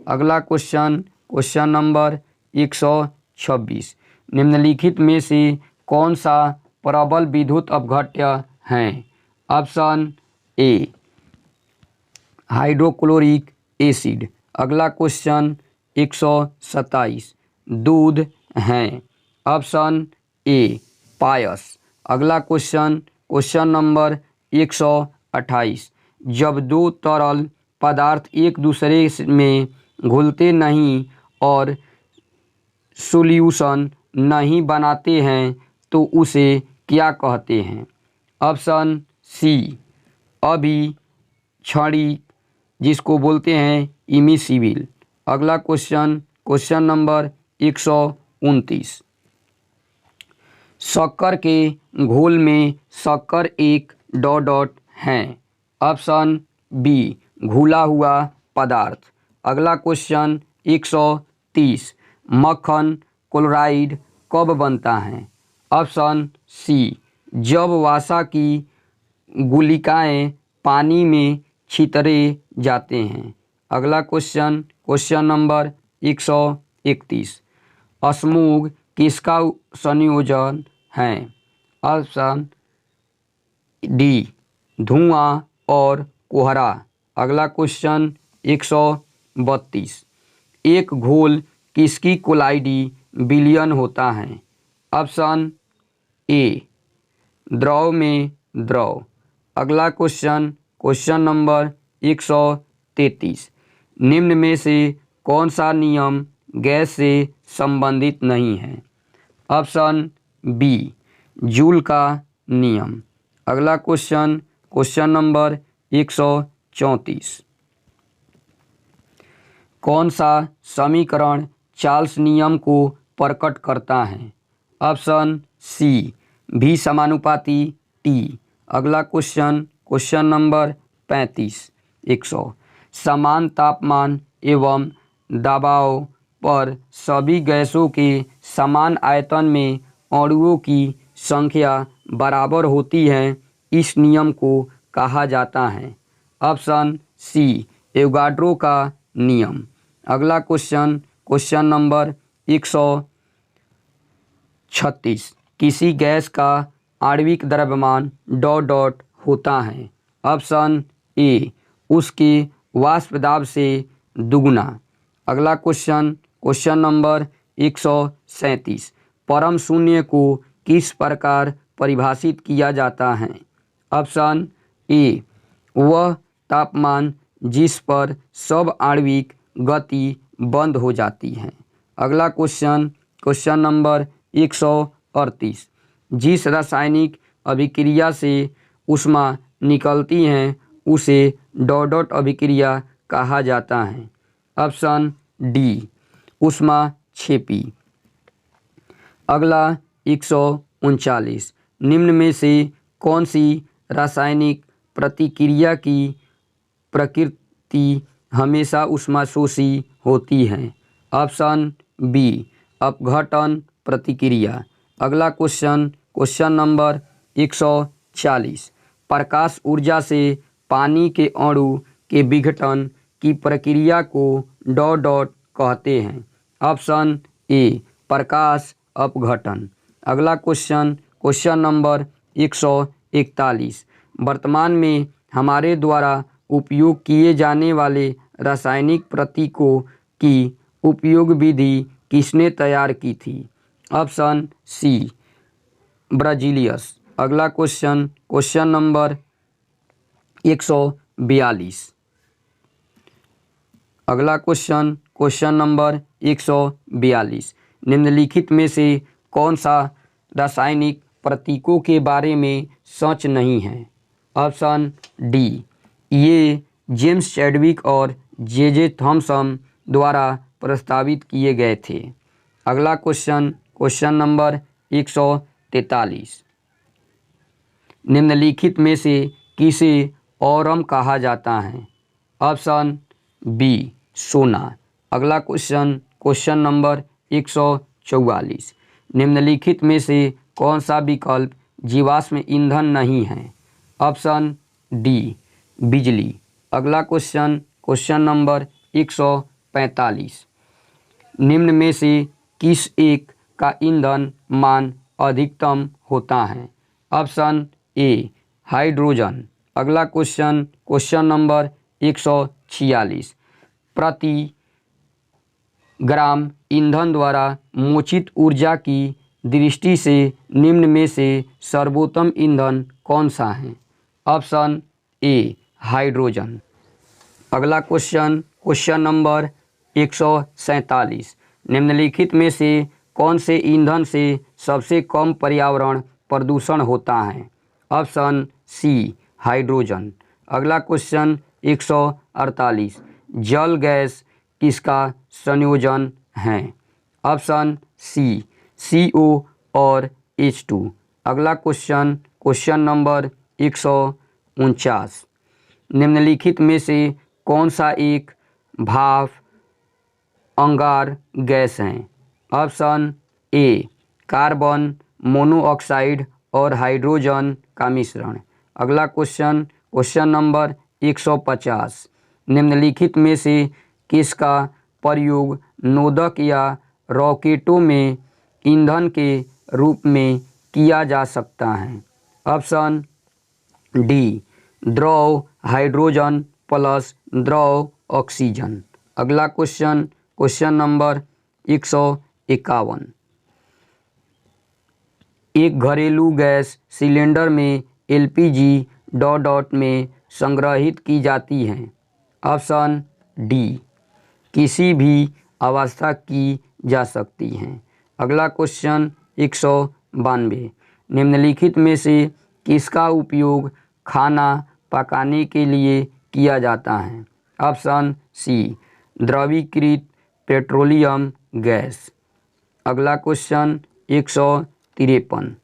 अगला क्वेश्चन, क्वेश्चन नंबर 126, निम्नलिखित में से कौन सा प्रबल विद्युत अपघट्य है? ऑप्शन ए हाइड्रोक्लोरिक एसिड। अगला क्वेश्चन 127 दूध हैं। ऑप्शन ए पायस। अगला क्वेश्चन नंबर 128 जब दो तरल पदार्थ एक दूसरे में घुलते नहीं और सॉल्यूशन नहीं बनाते हैं तो उसे क्या कहते हैं? ऑप्शन सी अभिक्षणिक, जिसको बोलते हैं इमिसिबल। अगला क्वेश्चन नंबर 129 शक्कर के घोल में शक्कर एक डॉट हैं। ऑप्शन बी घुला हुआ पदार्थ। अगला क्वेश्चन 130 मक्खन क्लोराइड कब बनता है? ऑप्शन सी जब वसा की गुलिकाएं पानी में छितरे जाते हैं। अगला क्वेश्चन नंबर 131 स्मॉग किसका संयोजन है? ऑप्शन डी धुआं और कोहरा। अगला क्वेश्चन 132 एक घोल किसकी कोलाइडी विलयन होता है? ऑप्शन ए द्रव में द्रव। अगला क्वेश्चन नंबर 133 निम्न में से कौन सा नियम गैस से संबंधित नहीं है? ऑप्शन बी जूल का नियम। अगला क्वेश्चन नंबर 134 कौन सा समीकरण चार्ल्स नियम को प्रकट करता है? ऑप्शन सी भी समानुपाती टी। अगला क्वेश्चन नंबर 35 100 समान तापमान एवं दबाव पर सभी गैसों के समान आयतन में अणुओं की संख्या बराबर होती है, इस नियम को कहा जाता है? ऑप्शन सी एवोगाड्रो का नियम। अगला क्वेश्चन नंबर 136 किसी गैस का आणविक द्रव्यमान डॉट होता है? ऑप्शन ए उसके वाष्प दाब से दुगुना। अगला क्वेश्चन नंबर 137 परम शून्य को किस प्रकार परिभाषित किया जाता है? ऑप्शन ए वह तापमान जिस पर सब आणविक गति बंद हो जाती है। अगला क्वेश्चन नंबर 138 जिस रासायनिक अभिक्रिया से ऊष्मा निकलती है उसे डॉट अभिक्रिया कहा जाता है? ऑप्शन डी ऊष्माक्षेपी। अगला 139 निम्न में से कौन सी रासायनिक प्रतिक्रिया की प्रकृति हमेशा ऊष्माशोषी होती है? ऑप्शन बी अपघटन प्रतिक्रिया। अगला क्वेश्चन नंबर 140 प्रकाश ऊर्जा से पानी के अणु के विघटन की प्रक्रिया को डॉट कहते हैं? ऑप्शन ए प्रकाश अपघटन। अगला क्वेश्चन नंबर 141 वर्तमान में हमारे द्वारा उपयोग किए जाने वाले रासायनिक प्रतीकों की उपयोग विधि किसने तैयार की थी? Option C Berzelius. अगला क्वेश्चन नंबर 142 अगला क्वेश्चन नंबर 142 निम्नलिखित में से कौन सा रासायनिक प्रतीकों के बारे में सच नहीं है? ऑप्शन डी ये जेम्स चैडविक और जे थॉमसन द्वारा प्रस्तावित किए गए थे। अगला क्वेश्चन नंबर 143 निम्नलिखित में से किसे औरम कहा जाता है? ऑप्शन बी सोना। अगला क्वेश्चन नंबर 144 निम्नलिखित में से कौन सा विकल्प जीवाश्म ईंधन नहीं है? ऑप्शन डी बिजली। अगला क्वेश्चन नंबर 145 निम्न में से किस एक का ईंधन मान अधिकतम होता है? ऑप्शन ए हाइड्रोजन। अगला क्वेश्चन नंबर 146 प्रति ग्राम ईंधन द्वारा मोचित ऊर्जा की दृष्टि से निम्न में से सर्वोत्तम ईंधन कौन सा है? ऑप्शन ए हाइड्रोजन। अगला क्वेश्चन नंबर 147, निम्नलिखित में से कौन से ईंधन से सबसे कम पर्यावरण प्रदूषण होता है? Option C hydrogen. अगला क्वेश्चन 148, जल गैस किसका संयोजन है? ऑप्शन सी CO और H2। अगला क्वेश्चन नंबर 149, निम्नलिखित में से कौन सा एक भाप अंगार गैस है? ऑप्शन ए कार्बन मोनोऑक्साइड और हाइड्रोजन का मिश्रण। अगला क्वेश्चन नंबर 150, निम्नलिखित में से किसका प्रयोग नोदक या रॉकेटों में ईंधन के रूप में किया जा सकता है? ऑप्शन डी द्रव हाइड्रोजन प्लस द्रव ऑक्सीजन। अगला क्वेश्चन नंबर 151, एक घरेलू गैस सिलेंडर में LPG डॉट में संग्रहित की जाती है? ऑप्शन डी किसी भी अवस्था की जा सकती हैं। अगला क्वेश्चन 192, निम्नलिखित में से किसका उपयोग खाना पकाने के लिए किया जाता है? ऑप्शन सी द्रवीकृत पेट्रोलियम गैस। अगला क्वेश्चन 153,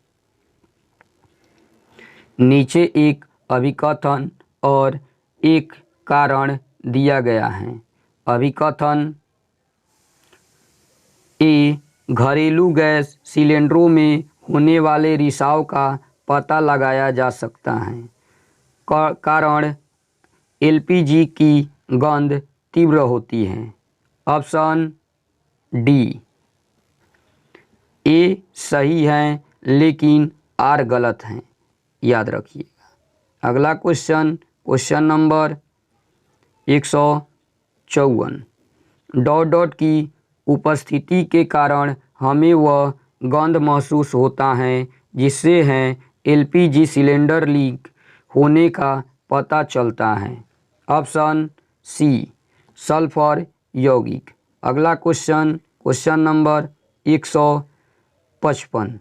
नीचे एक अभिकथन और एक कारण दिया गया है। अभिकथन ए घरेलू गैस सिलेंडरों में होने वाले रिसाव का पता लगाया जा सकता है। कारण LPG की गंध तीव्र होती है। ऑप्शन डी ए सही है लेकिन आर गलत है, याद रखिएगा। अगला क्वेश्चन नंबर 154, डॉट की उपस्थिति के कारण हमें वह गंध महसूस होता है जिससे है LPG सिलेंडर लीक होने का पता चलता है। ऑप्शन सी सल्फर यौगिक। अगला क्वेश्चन नंबर 155,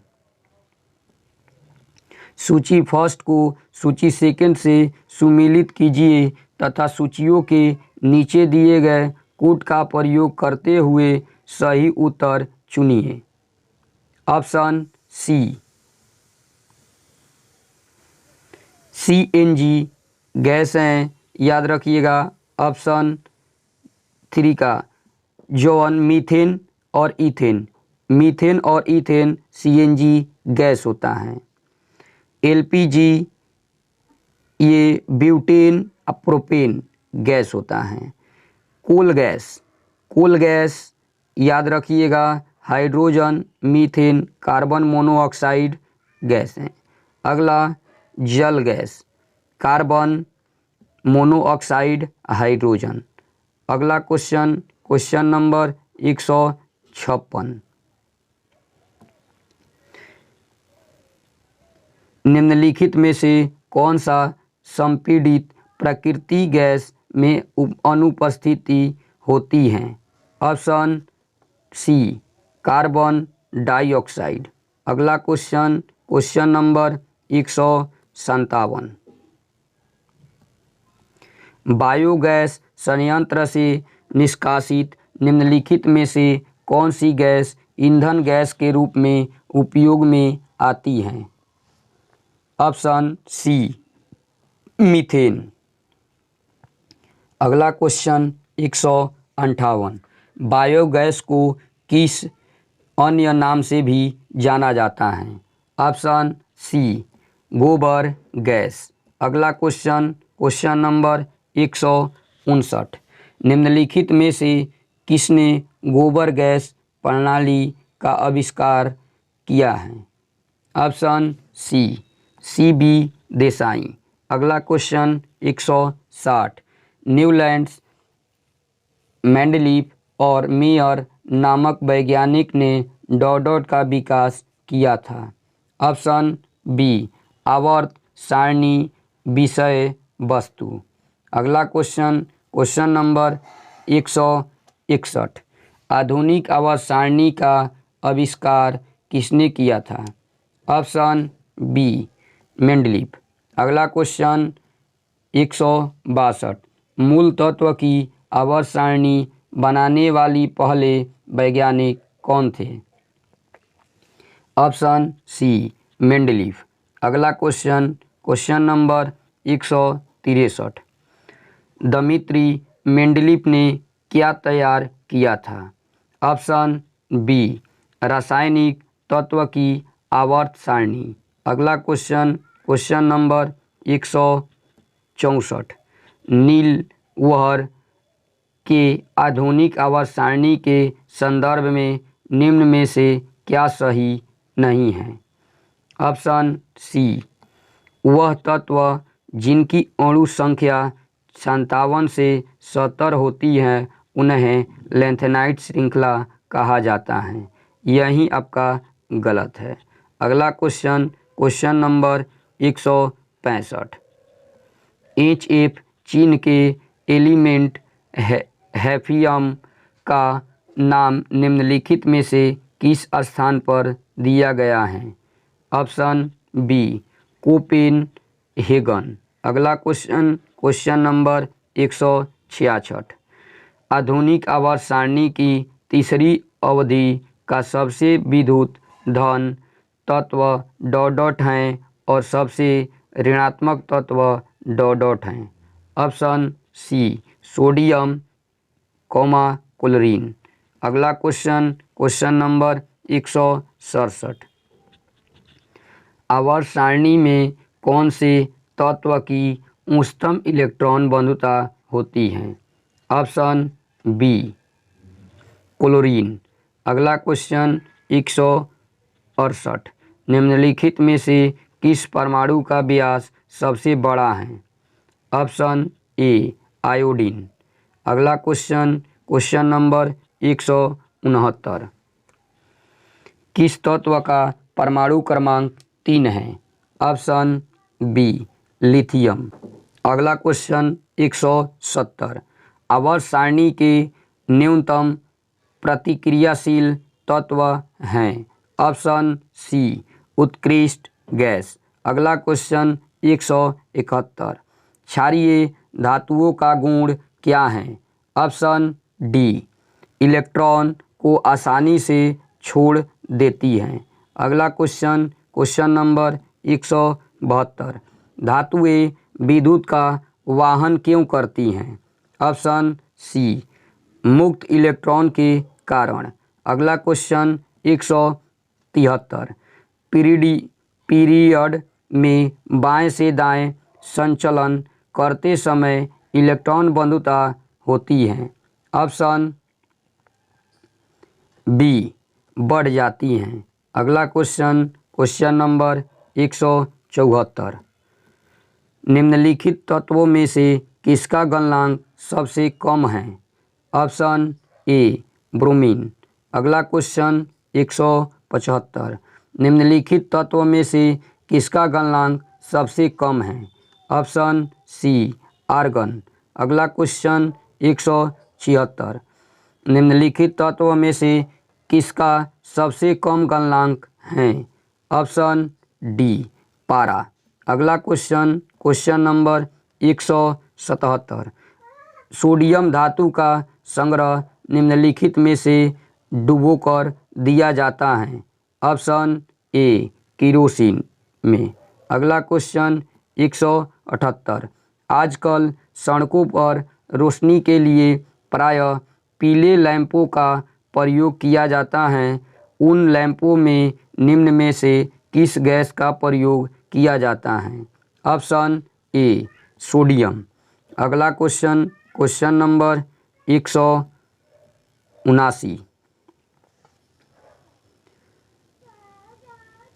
सूची फर्स्ट को सूची सेकंड से सुमेलित कीजिए तथा सूचियों के नीचे दिए गए कोड का प्रयोग करते हुए सही उत्तर चुनिए। ऑप्शन सी CNG गैस है, याद रखिएगा। ऑप्शन 3 का जॉन मीथेन और ईथेन CNG गैस होता है। LPG ये ब्यूटेन प्रोपेन गैस होता है। कोल गैस याद रखिएगा, hydrogen methane carbon monoxide gas है। अगला जल गैस कार्बन मोनोऑक्साइड हाइड्रोजन। अगला क्वेश्चन नंबर 156, निम्नलिखित में से कौन सा संपीड़ित प्रकृति गैस में अनुपस्थिति होती है? Option C carbon dioxide. अगला क्वेश्चन नंबर 157, बायोगैस संयंत्र से निष्कासित निम्नलिखित में से कौन सी गैस ईंधन गैस के रूप में उपयोग में आती है? Option C methane. अगला क्वेश्चन 158, बायोगैस को किस अन्य नाम से भी जाना जाता है? ऑप्शन सी गोबर गैस। अगला क्वेश्चन नंबर 159, निम्नलिखित में से किसने गोबर गैस प्रणाली का आविष्कार किया है? Option C CB Desai. अगला क्वेश्चन 160, न्यूलैंड्स, मेंडलीफ और मेयर नामक वैज्ञानिक ने डॉट का विकास किया था? ऑप्शन बी, आवर्त सारणी विषय वस्तु। अगला क्वेश्चन, क्वेश्चन नंबर 161, आधुनिक आवर्त सारणी का आविष्कार किसने किया था? Option B, Mendeleev. अगला क्वेश्चन 162, मूल तत्व की आवर्त सारणी बनाने वाली पहले वैज्ञानिक कौन थे? Option C, Mendeleev. अगला question, question number 163, Dmitri Mendeleev ने क्या तैयार किया था? ऑप्शन बी, रासायनिक तत्व की आवर्त सारणी। अगला क्वेश्चन, क्वेश्चन नंबर 164, नील वहर के आधुनिक आवर्त सारणी के संदर्भ में निम्न में से क्या सही नहीं है? ऑप्शन सी, वह तत्व जिनकी अणु संख्या 57 से 70 होती है उन्हें लैंथेनाइट श्रृंखला कहा जाता है। यही आपका गलत है। अगला क्वेश्चन, क्वेश्चन नंबर 165, HF चीन के एलिमेंट हैफियम का नाम निम्नलिखित में से किस स्थान पर दिया गया है? Option B, Copenhagen. अगला क्वेश्चन, क्वेश्चन नंबर 166, आधुनिक आवर्त सारणी की तीसरी अवधि का सबसे विद्युत धन तत्व डॉट हैं और सबसे ऋणात्मक तत्व डॉट हैं। Option C, sodium chlorine. अगला क्वेश्चन, क्वेश्चन नंबर 167, आवर्त सारणी में कौन से तत्व की उच्चतम इलेक्ट्रॉन बंधुता होती है? Option B, chlorine. अगला क्वेश्चन 168, निम्नलिखित में से किस परमाणु का व्यास सबसे बड़ा है? Option A, iodine. अगला क्वेश्चन, क्वेश्चन नंबर 169, किस तत्व का परमाणु क्रमांक 3 है? Option B, lithium. अगला क्वेश्चन 170, आवर्त सारणी के न्यूनतम प्रतिक्रियाशील तत्व हैं? ऑप्शन सी, उत्कृष्ट गैस। अगला क्वेश्चन 171, क्षारीय धातुओं का गुण क्या है? ऑप्शन डी, इलेक्ट्रॉन को आसानी से छोड़ देती हैं। अगला क्वेश्चन, क्वेश्चन नंबर 172, धातुएं विद्युत का वाहन क्यों करती हैं? ऑप्शन सी, मुक्त इलेक्ट्रॉन के कारण। अगला क्वेश्चन 173, पीरियड में बाएं से दाएं संचलन करते समय इलेक्ट्रॉन बंधुता होती है? ऑप्शन बी, बढ़ जाती हैं। अगला क्वेश्चन, क्वेश्चन नंबर 174, निम्नलिखित तत्वों में से किसका गलनांक सबसे कम है? ऑप्शन ए, ब्रोमीन। अगला क्वेश्चन 175, निम्नलिखित तत्वों में से किसका गलनांक सबसे कम है? Option C, argon. अगला क्वेश्चन 176, निम्नलिखित तत्वों में से किसका सबसे कम गलनांक है? ऑप्शन डी, पारा। अगला क्वेश्चन, क्वेश्चन नंबर 177, सोडियम धातु का संग्रह निम्नलिखित में से डुबोकर दिया जाता है? ऑप्शन ए, केरोसिन में। अगला क्वेश्चन 178, आजकल सड़कों पर रोशनी के लिए प्रायः पीले लैंपों का प्रयोग किया जाता है। उन लैंपों में निम्न में से किस गैस का प्रयोग किया जाता है? Option A, sodium. अगला क्वेश्चन, क्वेश्चन नंबर 179,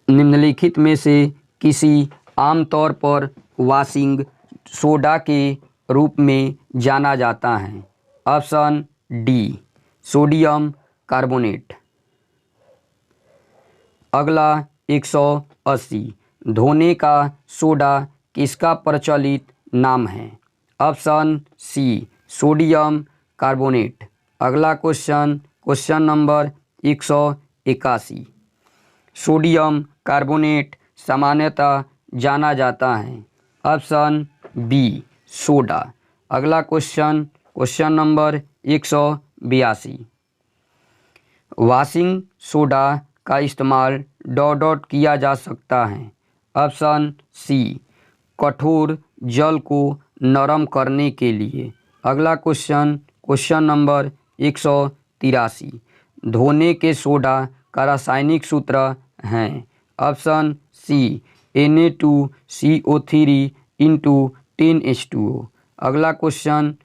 निम्नलिखित में से किसी आमतौर पर वाशिंग सोडा के रूप में जाना जाता है? Option D sodium carbonate. अगला 180 धोने का सोडा किसका प्रचलित नाम है? Option C sodium carbonate. अगला क्वेश्चन नंबर 181 सोडियम कार्बोनेट सामान्यतः जाना जाता है? Option B soda. अगला क्वेश्चन नंबर 182 वॉशिंग सोडा का इस्तेमाल डॉट किया जा सकता है? ऑप्शन सी कठोर जल को नरम करने के लिए। अगला क्वेश्चन नंबर 183 धोने के सोडा का रासायनिक सूत्र है? Option C Na2CO3 into 10H2O। अगला क्वेश्चन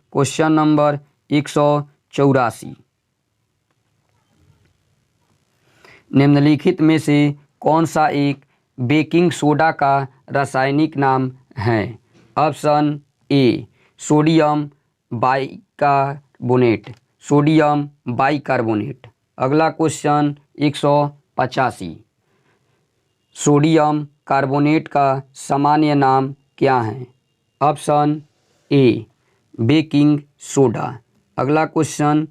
नंबर 184 निम्नलिखित में से कौन सा एक बेकिंग सोडा का रासायनिक नाम है? Option A sodium bicarbonate. Sodium bicarbonate. अगला क्वेश्चन 185 सोडियम कार्बोनेट का सामान्य नाम क्या है? Option A baking soda. अगला क्वेश्चन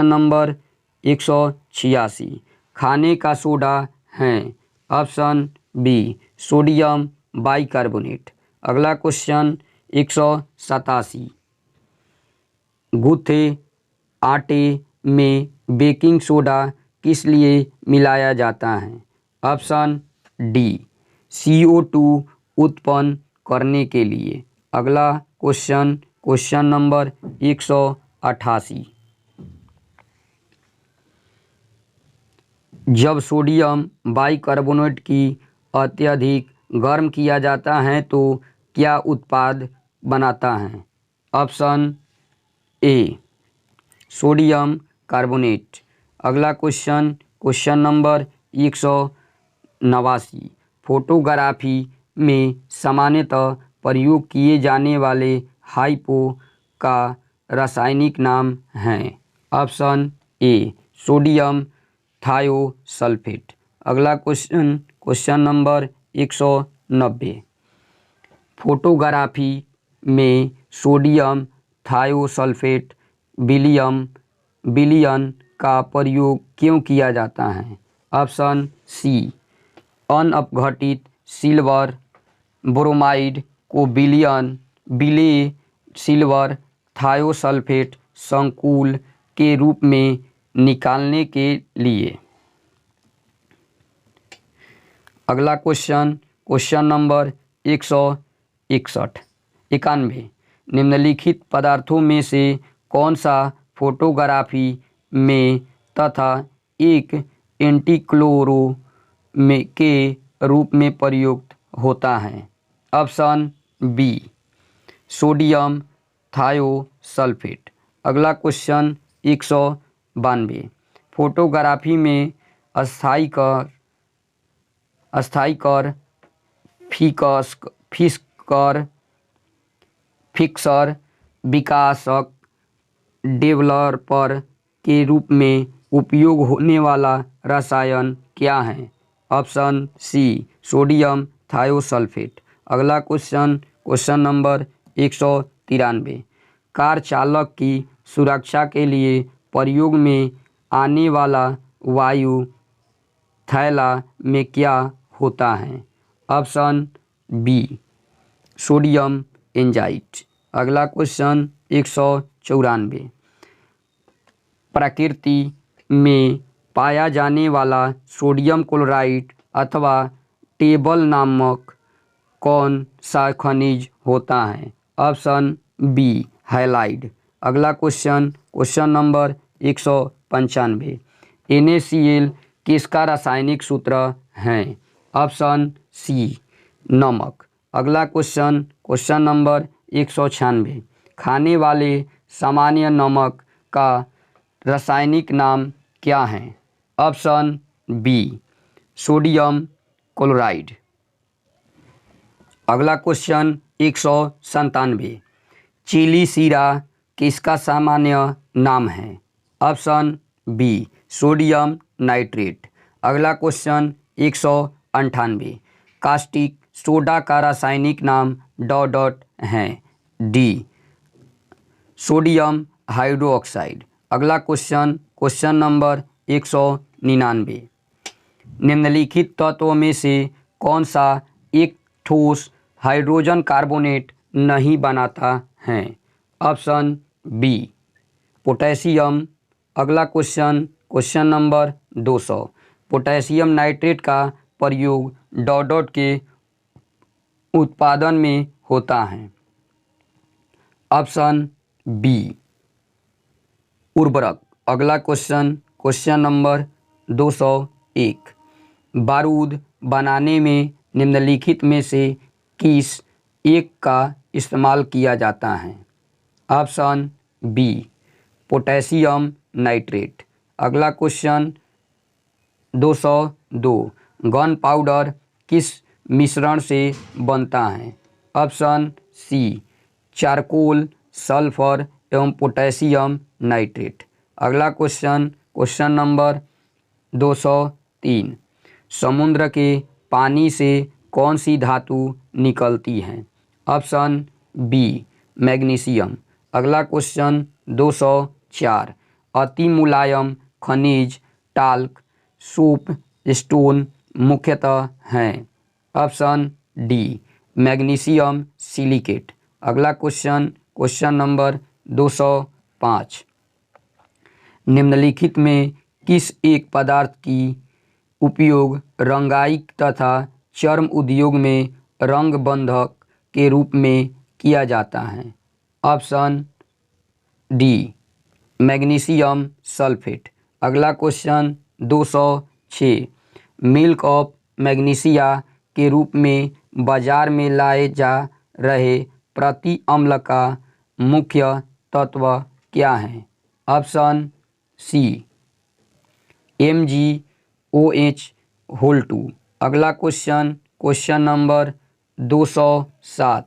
नंबर 186 खाने का सोडा है? Option B sodium bicarbonate. अगला क्वेश्चन 187 गूथे आटे में बेकिंग सोडा किस लिए मिलाया जाता है? ऑप्शन डी CO2 उत्पन्न करने के लिए। अगला क्वेश्चन नंबर 188 जब सोडियम बाइकार्बोनेट की अत्यधिक गर्म किया जाता है तो क्या उत्पाद बनता है? Option A sodium carbonate. अगला क्वेश्चन नंबर 189 फोटोग्राफी में सामान्यतः प्रयोग किए जाने वाले हाइपो का रासायनिक नाम है? Option A sodium thiosulphate. अगला क्वेश्चन नंबर 190 फोटोग्राफी में सोडियम थायोसल्फेट विलयन का प्रयोग क्यों किया जाता है? ऑप्शन सी अनअपघटित सिल्वर ब्रोमाइड को विलय सिल्वर थायोसल्फेट संकुल के रूप में निकालने के लिए। अगला क्वेश्चन नंबर 191 निम्नलिखित पदार्थों में से कौन सा फोटोग्राफी में तथा एक एंटीक्लोरो में के रूप में प्रयुक्त होता है? Option B sodium thiosulphate. अगला क्वेश्चन 192 फोटोग्राफी में अस्थायी कर फिक्सर विकासक डेवलपर के रूप में उपयोग होने वाला रसायन क्या है? Option C sodium thiosulphate. अगला क्वेश्चन नंबर 193 कार चालक की सुरक्षा के लिए प्रयोग में आने वाला वायु थैला में क्या होता है? ऑप्शन बी सोडियम एंजाइट। अगला क्वेश्चन 194 प्रकृति में पाया जाने वाला सोडियम क्लोराइड अथवा टेबल नामक कौन सा खनिज होता है? Option B halide. अगला क्वेश्चन नंबर 195 NaCl किसका रासायनिक सूत्र है? ऑप्शन सी नमक। अगला क्वेश्चन नंबर 196 खाने वाले सामान्य नमक का रासायनिक नाम क्या है? Option B sodium chloride. अगला क्वेश्चन 197 चिली सीरा किसका सामान्य नाम है? Option B sodium nitrate. अगला क्वेश्चन 198, कास्टिक सोडा का रासायनिक नाम डॉट डॉट है। D sodium hydroxide. अगला क्वेश्चन नंबर 199, निम्नलिखित तत्वों में से कौन सा एक ठोस हाइड्रोजन कार्बोनेट नहीं बनाता है? Option B potassium. अगला क्वेश्चन नंबर 200, पोटेशियम नाइट्रेट का प्रयोग डॉट डॉट के उत्पादन में होता है। ऑप्शन बी उर्वरक। अगला क्वेश्चन नंबर 201, बारूद बनाने में निम्नलिखित में से किस एक का इस्तेमाल किया जाता है? Option B potassium nitrate. अगला क्वेश्चन 202, गन पाउडर किस मिश्रण से बनता है? ऑप्शन सी चारकोल, सल्फर एवं पोटेशियम नाइट्रेट। अगला क्वेश्चन नंबर 203, समुद्र के पानी से कौन सी धातु निकलती है? Option B magnesium. अगला क्वेश्चन 204, अति मुलायम खनिज टाल्क सोप स्टोन मुख्यतः हैं? Option D magnesium silicate. अगला क्वेश्चन नंबर 205, निम्नलिखित में किस एक पदार्थ की उपयोग रंगाई तथा चर्म उद्योग में रंग बंधक के रूप में किया जाता है? Option D magnesium sulphate. अगला क्वेश्चन 206, मिल्क ऑफ मैग्नीशिया के रूप में बाजार में लाए जा रहे प्रति अम्ल का मुख्य तत्व क्या है? Option C MgOH2। अगला question number 207,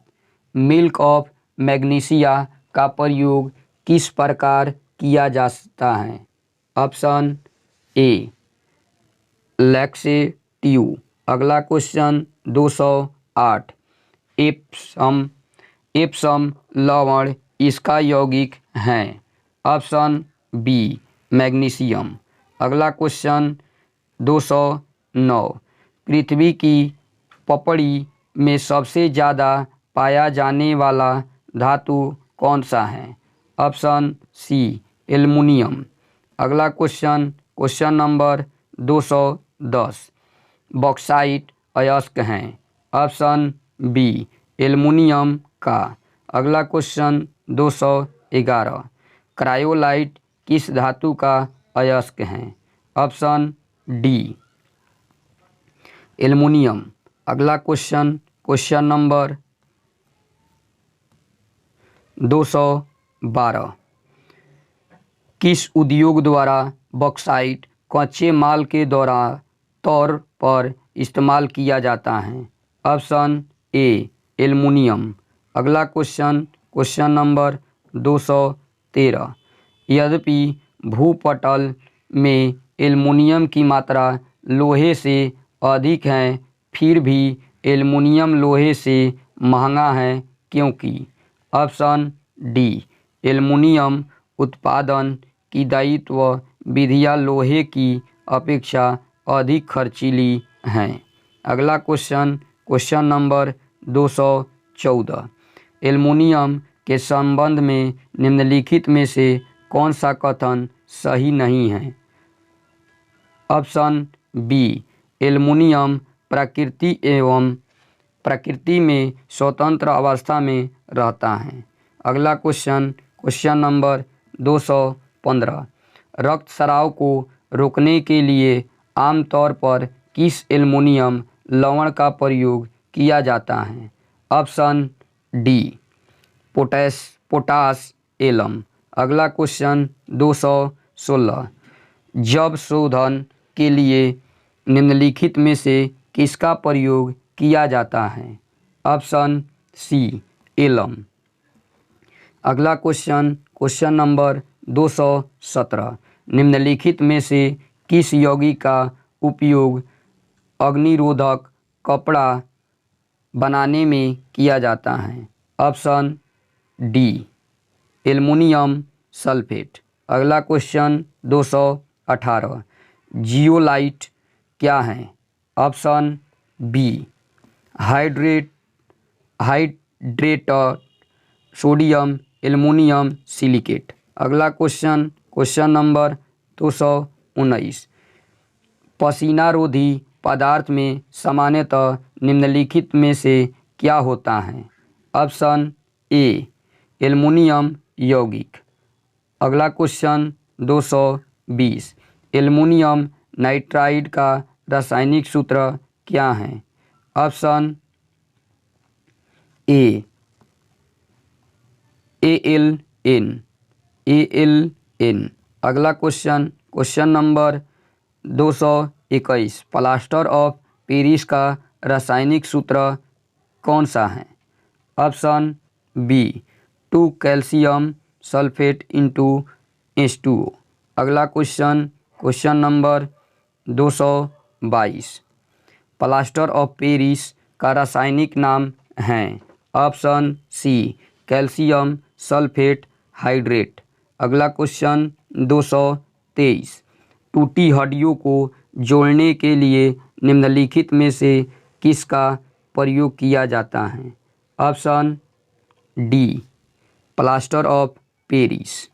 milk of magnesia का प्रयोग किस प्रकार किया जाता है? Option A laxative. अगला क्वेश्चन 208, एप्सम लवण इसका यौगिक है? Option B magnesium. अगला क्वेश्चन 209, पृथ्वी की पपड़ी में सबसे ज़्यादा पाया जाने वाला धातु कौन सा है? Option C aluminium. अगला क्वेश्चन नंबर 210, बॉक्साइट अयस्क हैं? ऑप्शन बी एल्युमिनियम का। अगला क्वेश्चन 211, क्रायोलाइट किस धातु का अयस्क है? Option D aluminium. अगला क्वेश्चन नंबर 212, किस उद्योग द्वारा बॉक्साइट कच्चे माल के तौर पर इस्तेमाल किया जाता है? ऑप्शन ए एल्युमिनियम। अगला क्वेश्चन नंबर 213, यद्यपि भूपटल में एल्युमिनियम की मात्रा लोहे से अधिक है, फिर भी एल्युमिनियम लोहे से महंगा है क्योंकि? ऑप्शन डी एल्युमिनियम उत्पादन की दायित्व विधियाँ लोहे की अपेक्षा अधिक खर्चीली हैं। अगला क्वेश्चन नंबर 214, एल्युमिनियम के संबंध में निम्नलिखित में से कौन सा कथन सही नहीं है? ऑप्शन बी एल्युमिनियम प्रकृति में स्वतंत्र अवस्था में रहता है। अगला क्वेश्चन नंबर 215, रक्तस्राव को रोकने के लिए आमतौर पर किस एल्युमिनियम लवण का प्रयोग किया जाता है? Option D potash alum. अगला क्वेश्चन 216, जब शोधन के लिए निम्नलिखित में से किसका प्रयोग किया जाता है? Option C alum. अगला क्वेश्चन, क्वेश्चन नंबर 217, निम्नलिखित में से किस यौगिक का उपयोग अग्निरोधक कपड़ा बनाने में किया जाता है? Option D, aluminium sulphate. अगला क्वेश्चन 218, जियोलाइट क्या है? Option B, hydrated sodium aluminium silicate. अगला क्वेश्चन, क्वेश्चन नंबर 219, पसीनारोधी पदार्थ में सामान्यतः निम्नलिखित में से क्या होता है? ऑप्शन ए, एल्युमिनियम यौगिक। अगला क्वेश्चन 220, एल्युमिनियम नाइट्राइड का रासायनिक सूत्र क्या है? Option A, AlN। अगला question, question number 221, plaster of Paris का रासायनिक सूत्र कौन सा है? Option B, 2 calcium sulphate into H2O। अगला question, question number 222, plaster of Paris का रासायनिक नाम है? Option C, calcium sulphate hydrate. अगला क्वेश्चन 223, टूटी हड्डियों को जोड़ने के लिए निम्नलिखित में से किसका प्रयोग किया जाता है? Option D, plaster of Paris.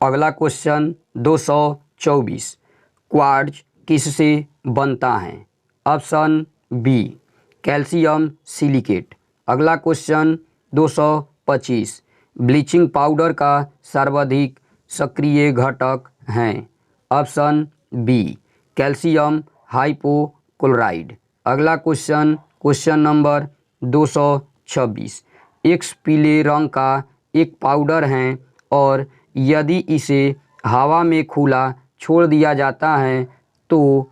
अगला क्वेश्चन 224, क्वार्ट्ज किससे बनता है? Option B, calcium silicate. अगला क्वेश्चन 225, ब्लीचिंग पाउडर का सर्वाधिक सक्रिय घटक है? Option B, calcium hypochloride. अगला क्वेश्चन, क्वेश्चन नंबर 226, एक्स पीले रंग का एक पाउडर है और यदि इसे हवा में खुला छोड़ दिया जाता है तो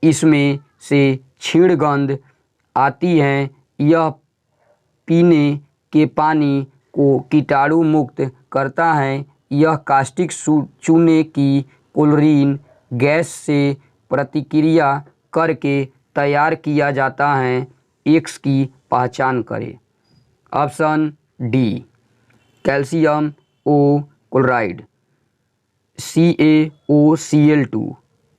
इसमें से क्षीण गंध आती है। यह पीने के पानी को कीटाणु मुक्त करता है। यह कास्टिक चूने की क्लोरीन गैस से प्रतिक्रिया करके तैयार किया जाता है। एक्स की पहचान करें। ऑप्शन डी, कैल्शियम ओ क्लोराइड, CaOCl2।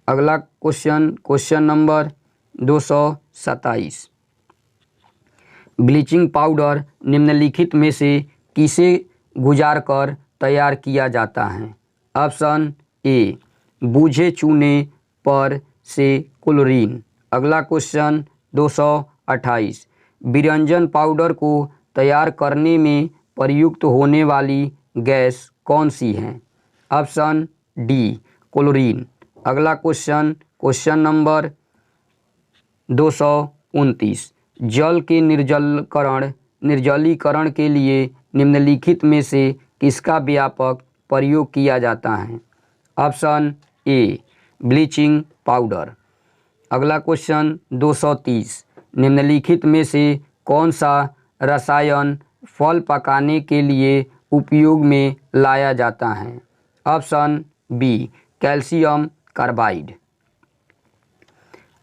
अगला question, question number 227, bleaching powder निम्नलिखित में से किसे गुजार कर तैयार किया जाता है? ऑप्शन ए, बूझे चूने पर से क्लोरीन। अगला क्वेश्चन 228, विरंजन पाउडर को तैयार करने में प्रयुक्त होने वाली गैस कौन सी है? Option D, chlorine. अगला क्वेश्चन, क्वेश्चन नंबर 229, जल के निर्जलीकरण के लिए निम्नलिखित में से किसका व्यापक प्रयोग किया जाता है? ऑप्शन ए, ब्लीचिंग पाउडर। अगला क्वेश्चन 230, निम्नलिखित में से कौन सा रसायन फल पकाने के लिए उपयोग में लाया जाता है? Option B, calcium carbide.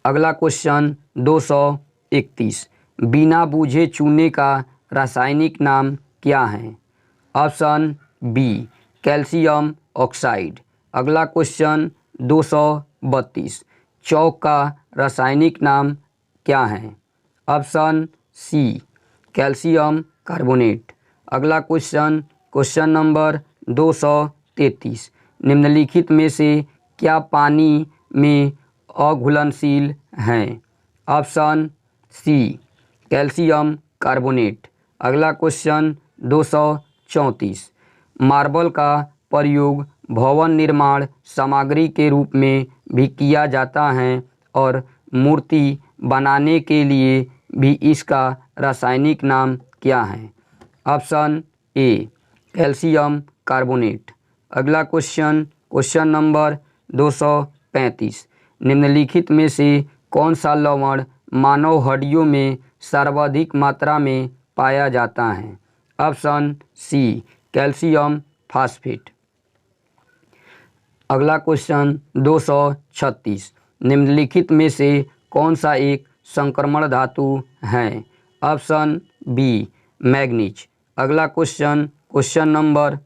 अगला क्वेश्चन 231, बिना बूझे चूने का रासायनिक नाम क्या है? Option B, calcium oxide. अगला क्वेश्चन 232, चौक का रासायनिक नाम क्या है? Option C, calcium carbonate. अगला क्वेश्चन, क्वेश्चन नंबर 233, निम्नलिखित में से क्या पानी में अघुलनशील हैं? Option C, calcium carbonate. अगला क्वेश्चन 234, मार्बल का प्रयोग भवन निर्माण सामग्री के रूप में भी किया जाता है और मूर्ति बनाने के लिए भी इसका रासायनिक नाम क्या है? ऑप्शन ए, कैल्शियम कार्बोनेट। अगला क्वेश्चन, क्वेश्चन नंबर 235, निम्नलिखित में से कौन सा लवण मानव हड्डियों में सर्वाधिक मात्रा में पाया जाता है? Option C calcium phosphate. अगला क्वेश्चन 236, निम्नलिखित में से कौन सा एक संक्रमण धातु है? Option B manganese. अगला क्वेश्चन नंबर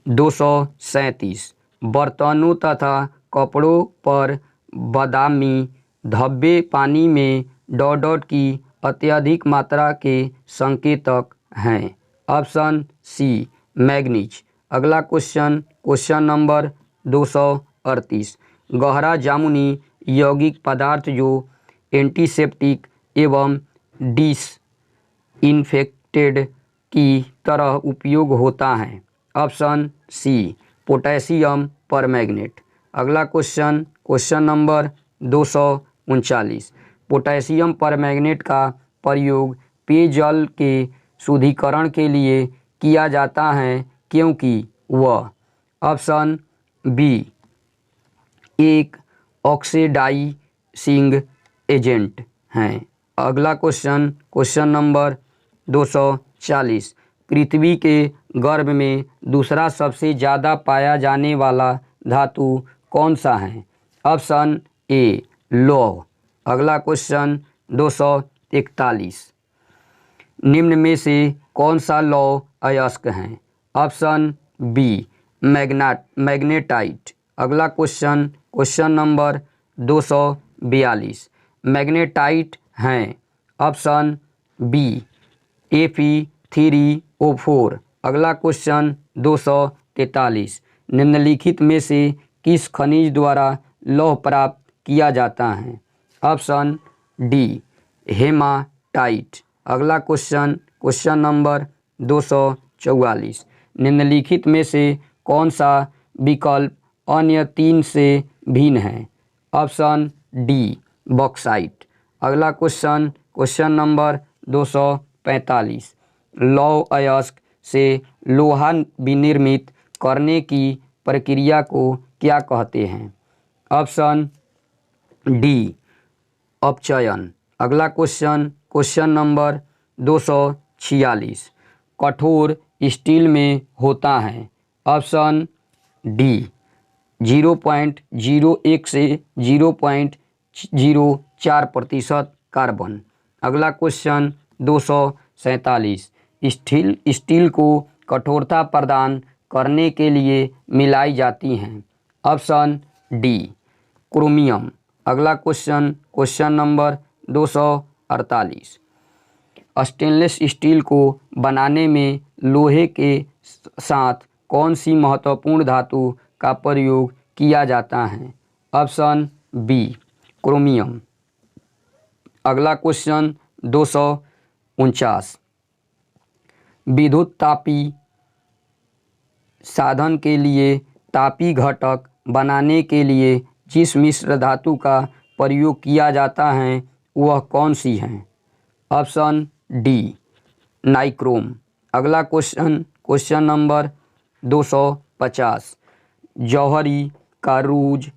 237, बर्तनों तथा कपड़ों पर बादामी धब्बे पानी में डॉट की अत्यधिक मात्रा के संकेतक हैं। Option C manganese. अगला क्वेश्चन नंबर 238, गहरा जामुनी यौगिक पदार्थ जो एंटीसेप्टिक एवं डिसइंफेक्टेड की तरह उपयोग होता है। Option C potassium permanganate. अगला क्वेश्चन नंबर 239, पोटेशियम परमैंगनेट का प्रयोग पेयजल के शुद्धिकरण के लिए किया जाता है क्योंकि वह ऑप्शन बी एक ऑक्सीडाइजिंग एजेंट हैं। अगला क्वेश्चन नंबर 240, पृथ्वी के गर्भ में दूसरा सबसे ज़्यादा पाया जाने वाला धातु कौन सा है? ऑप्शन ए लौह। अगला क्वेश्चन 241, निम्न में से कौन सा लौह अयस्क है? Option B magnetite. अगला क्वेश्चन नंबर 242, मैग्नेटाइट हैं। Option B Fe3O4। अगला क्वेश्चन 243, निम्नलिखित में से किस खनिज द्वारा लौह प्राप्त किया जाता है? Option D haematite. अगला क्वेश्चन नंबर 244, निम्नलिखित में से कौन सा विकल्प अन्य तीन से भिन्न है? Option D bauxite. अगला क्वेश्चन नंबर 245, लौह अयस्क से लोहा विनिर्मित करने की प्रक्रिया को क्या कहते हैं? ऑप्शन डी अपचयन। अगला क्वेश्चन नंबर 246, कठोर स्टील में होता है। ऑप्शन डी 0.01 से 0.04% कार्बन। अगला क्वेश्चन 247, स्टील को कठोरता प्रदान करने के लिए मिलाई जाती हैं। Option D chromium. अगला क्वेश्चन नंबर 248, स्टेनलेस स्टील को बनाने में लोहे के साथ कौन सी महत्वपूर्ण धातु का प्रयोग किया जाता है? Option B chromium. अगला क्वेश्चन 249, विद्युत तापी साधन के लिए तापी घटक बनाने के लिए जिस मिश्र धातु का प्रयोग किया जाता है वह कौन सी है? Option D nichrome. अगला क्वेश्चन नंबर 250, जौहरी का रूज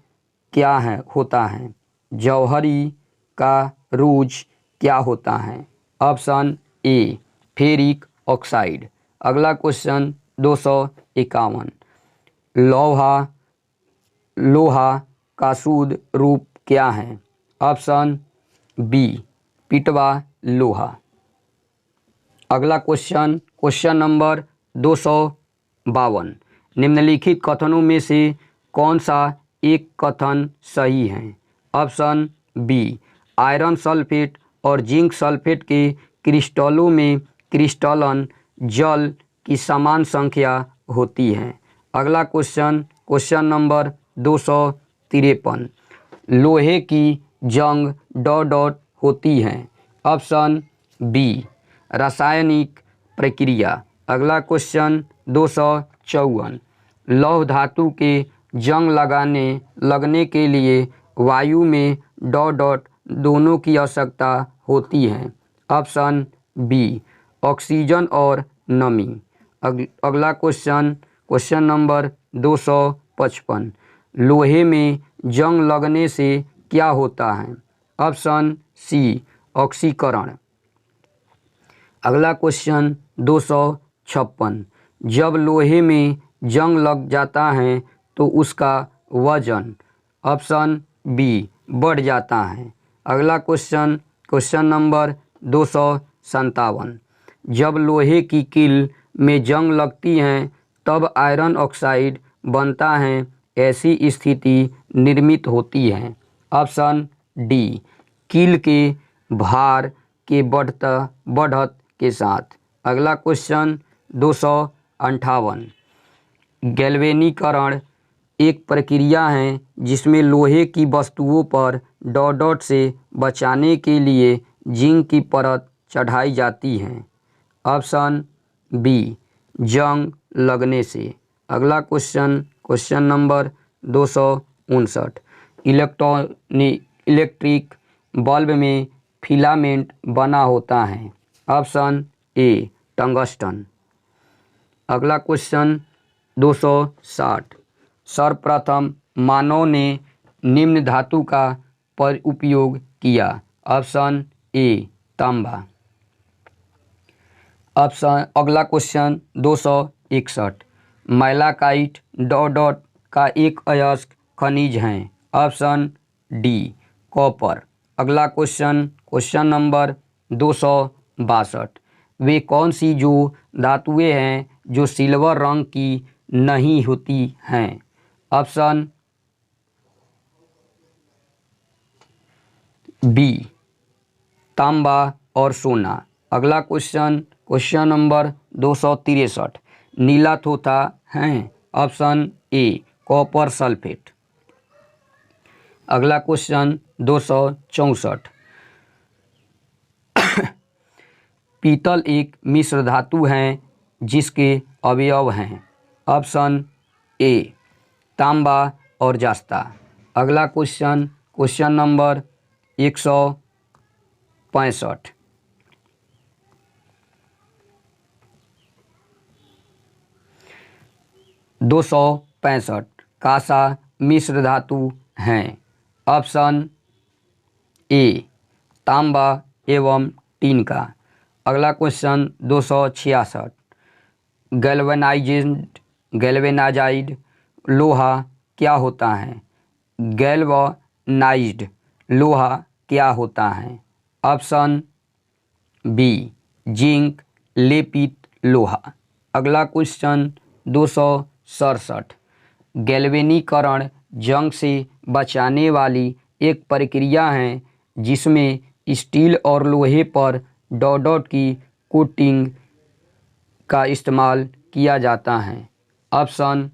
क्या होता है? जौहरी का रूज क्या होता है? ऑप्शन ए फेरिक ऑक्साइड। अगला क्वेश्चन 251, लोहा का शुद्ध रूप क्या है? ऑप्शन बी पिटवा लोहा। अगला क्वेश्चन नंबर 252, निम्नलिखित कथनों में से कौन सा एक कथन सही है? ऑप्शन बी आयरन सल्फेट और जिंक सल्फेट के क्रिस्टलों में क्रिस्टलन जल की समान संख्या होती है। अगला क्वेश्चन नंबर 253, लोहे की जंग डॉट होती है। ऑप्शन बी रासायनिक प्रक्रिया। अगला क्वेश्चन 254, लौह धातु के जंग लगने के लिए वायु में डॉट दोनों की आवश्यकता होती है। ऑप्शन बी ऑक्सीजन और नमी। अगला क्वेश्चन नंबर 255, लोहे में जंग लगने से क्या होता है? ऑप्शन सी ऑक्सीकरण। अगला क्वेश्चन 256, जब लोहे में जंग लग जाता है तो उसका वजन ऑप्शन बी बढ़ जाता है। अगला क्वेश्चन क्वेश्चन नंबर 257, जब लोहे की कील में जंग लगती है तब आयरन ऑक्साइड बनता है, ऐसी स्थिति निर्मित होती है। ऑप्शन डी, कील के भार के बढ़त के साथ। अगला क्वेश्चन 258, गैल्वेनीकरण एक प्रक्रिया है जिसमें लोहे की वस्तुओं पर डॉट से बचाने के लिए जिंक की परत चढ़ाई जाती है। ऑप्शन बी, जंग लगने से। अगला question question number 259, electric bulb में फिलामेंट बना होता है। ऑप्शन ए, टंगस्टन। अगला क्वेश्चन 260, सर्वप्रथम मानव ने निम्न धातु का उपयोग किया। ऑप्शन ए, तांबा। ऑप्शन अगला क्वेश्चन 261, मैलाकाइट डॉट का एक अयस्क खनिज है। Option D, copper. अगला क्वेश्चन क्वेश्चन नंबर 262, वे कौन सी जो धातुएं हैं जो सिल्वर रंग की नहीं होती हैं। ऑप्शन बी, तांबा और सोना। अगला क्वेश्चन क्वेश्चन नंबर 263, नीला थोथा है। ऑप्शन ए, कॉपर सल्फेट। अगला क्वेश्चन 264, पीतल एक मिश्र धातु है जिसके अवयव हैं। ऑप्शन ए, तांबा और जस्ता। अगला क्वेश्चन क्वेश्चन नंबर 165, कांसा मिश्र धातु हैं। ऑप्शन ए, तांबा एवं टीन का। अगला क्वेश्चन 266, गैल्वेनाइज्ड लोहा क्या होता है। गैल्वेनाइज्ड लोहा क्या होता है। ऑप्शन बी, जिंक लेपित लोहा। अगला क्वेश्चन 267, गैल्वेनीकरण जंग से बचाने वाली एक प्रक्रिया है जिसमें स्टील और लोहे पर डॉट की कोटिंग का इस्तेमाल किया जाता है। Option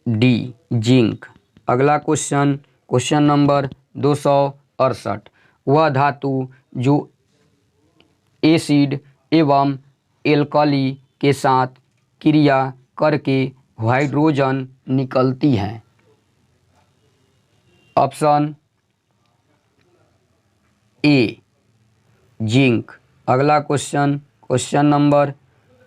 D, zinc. अगला क्वेश्चन क्वेश्चन नंबर 268, वह धातु जो एसिड एवं एल्कली के साथ क्रिया करके हाइड्रोजन निकलती है। ऑप्शन ए, जिंक। अगला क्वेश्चन क्वेश्चन नंबर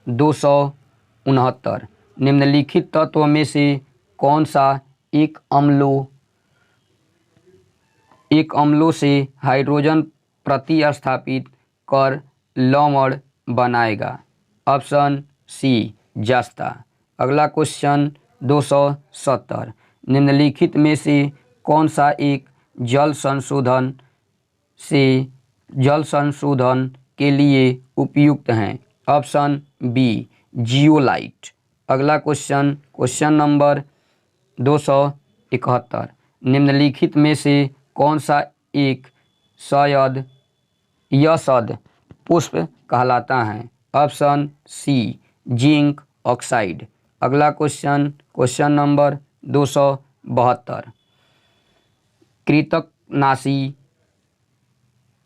269, निम्नलिखित तत्वों में से कौन सा एक अम्लों से हाइड्रोजन प्रतिस्थापित कर लवण बनाएगा। ऑप्शन सी, जस्ता। अगला क्वेश्चन 270, निम्नलिखित में से कौन सा एक जल संशोधन के लिए उपयुक्त हैं। Option B, zeolite. अगला क्वेश्चन क्वेश्चन नंबर 271, निम्नलिखित में से कौन सा एक यशद पुष्प कहलाता है। Option C, zinc oxide. अगला क्वेश्चन क्वेश्चन नंबर 272, कृतकनाशी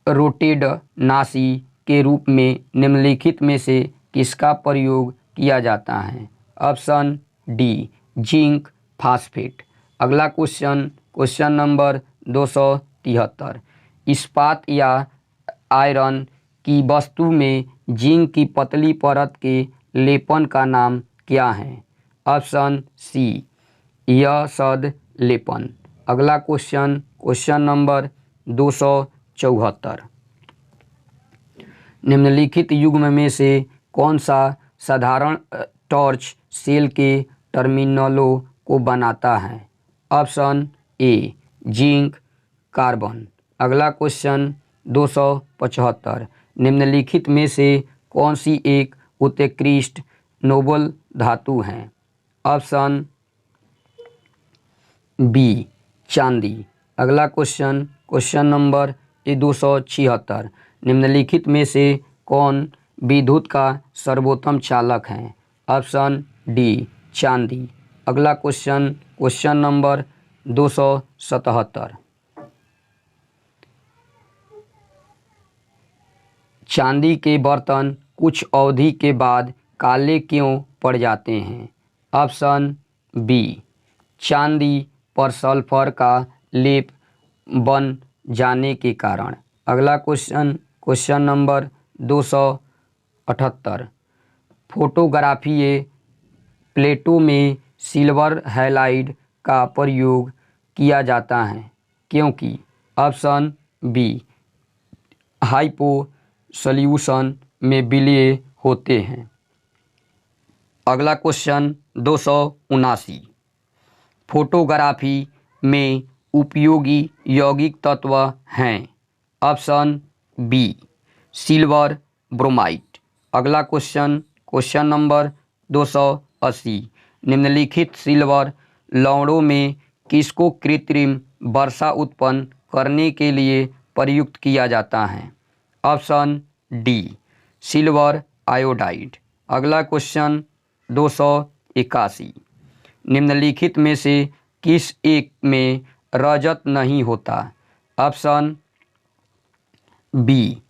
रोटेडनाशी के रूप में निम्नलिखित में से किसका प्रयोग किया जाता है। Option D, zinc phosphate. अगला क्वेश्चन क्वेश्चन नंबर 273, इस्पात या आयरन की वस्तु में जिंक की पतली परत के लेपन का नाम क्या है। ऑप्शन सी, यशद लेपन। अगला क्वेश्चन क्वेश्चन नंबर 274, निम्नलिखित युग्म में से कौन सा साधारण टॉर्च सेल के टर्मिनलों को बनाता है? ऑप्शन ए जिंक कार्बन। अगला क्वेश्चन 275, निम्नलिखित में से कौन सी एक उत्कृष्ट नोबल धातु है? ऑप्शन बी चांदी। अगला क्वेश्चन नंबर 276, निम्नलिखित में से कौन विद्युत का सर्वोत्तम चालक है? ऑप्शन डी चांदी। अगला क्वेश्चन नंबर 277, चांदी के बर्तन कुछ अवधि के बाद काले क्यों पड़ जाते हैं? ऑप्शन बी चांदी पर सल्फर का लेप बन जाने के कारण। अगला क्वेश्चन नंबर 278, फोटोग्राफी प्लेटों में सिल्वर हैलाइड का प्रयोग किया जाता है क्योंकि? ऑप्शन बी हाइपो सॉल्यूशन में विलय होते हैं। अगला क्वेश्चन 279, फोटोग्राफी में उपयोगी यौगिक तत्व हैं? Option B silver bromide. अगला क्वेश्चन नंबर 280, निम्नलिखित सिल्वर लवणों में किसको कृत्रिम वर्षा उत्पन्न करने के लिए प्रयुक्त किया जाता है? Option D silver iodide. अगला क्वेश्चन 281, निम्नलिखित में से किस एक में रजत नहीं होता? Option B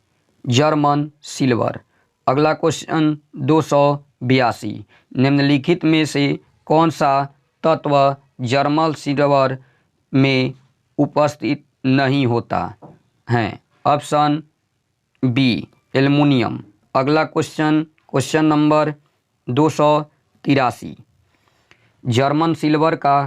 German silver. अगला क्वेश्चन 282, निम्नलिखित में से कौन सा तत्व जर्मन सिल्वर में उपस्थित नहीं होता है? Option B aluminium. अगला क्वेश्चन नंबर 283, जर्मन सिल्वर का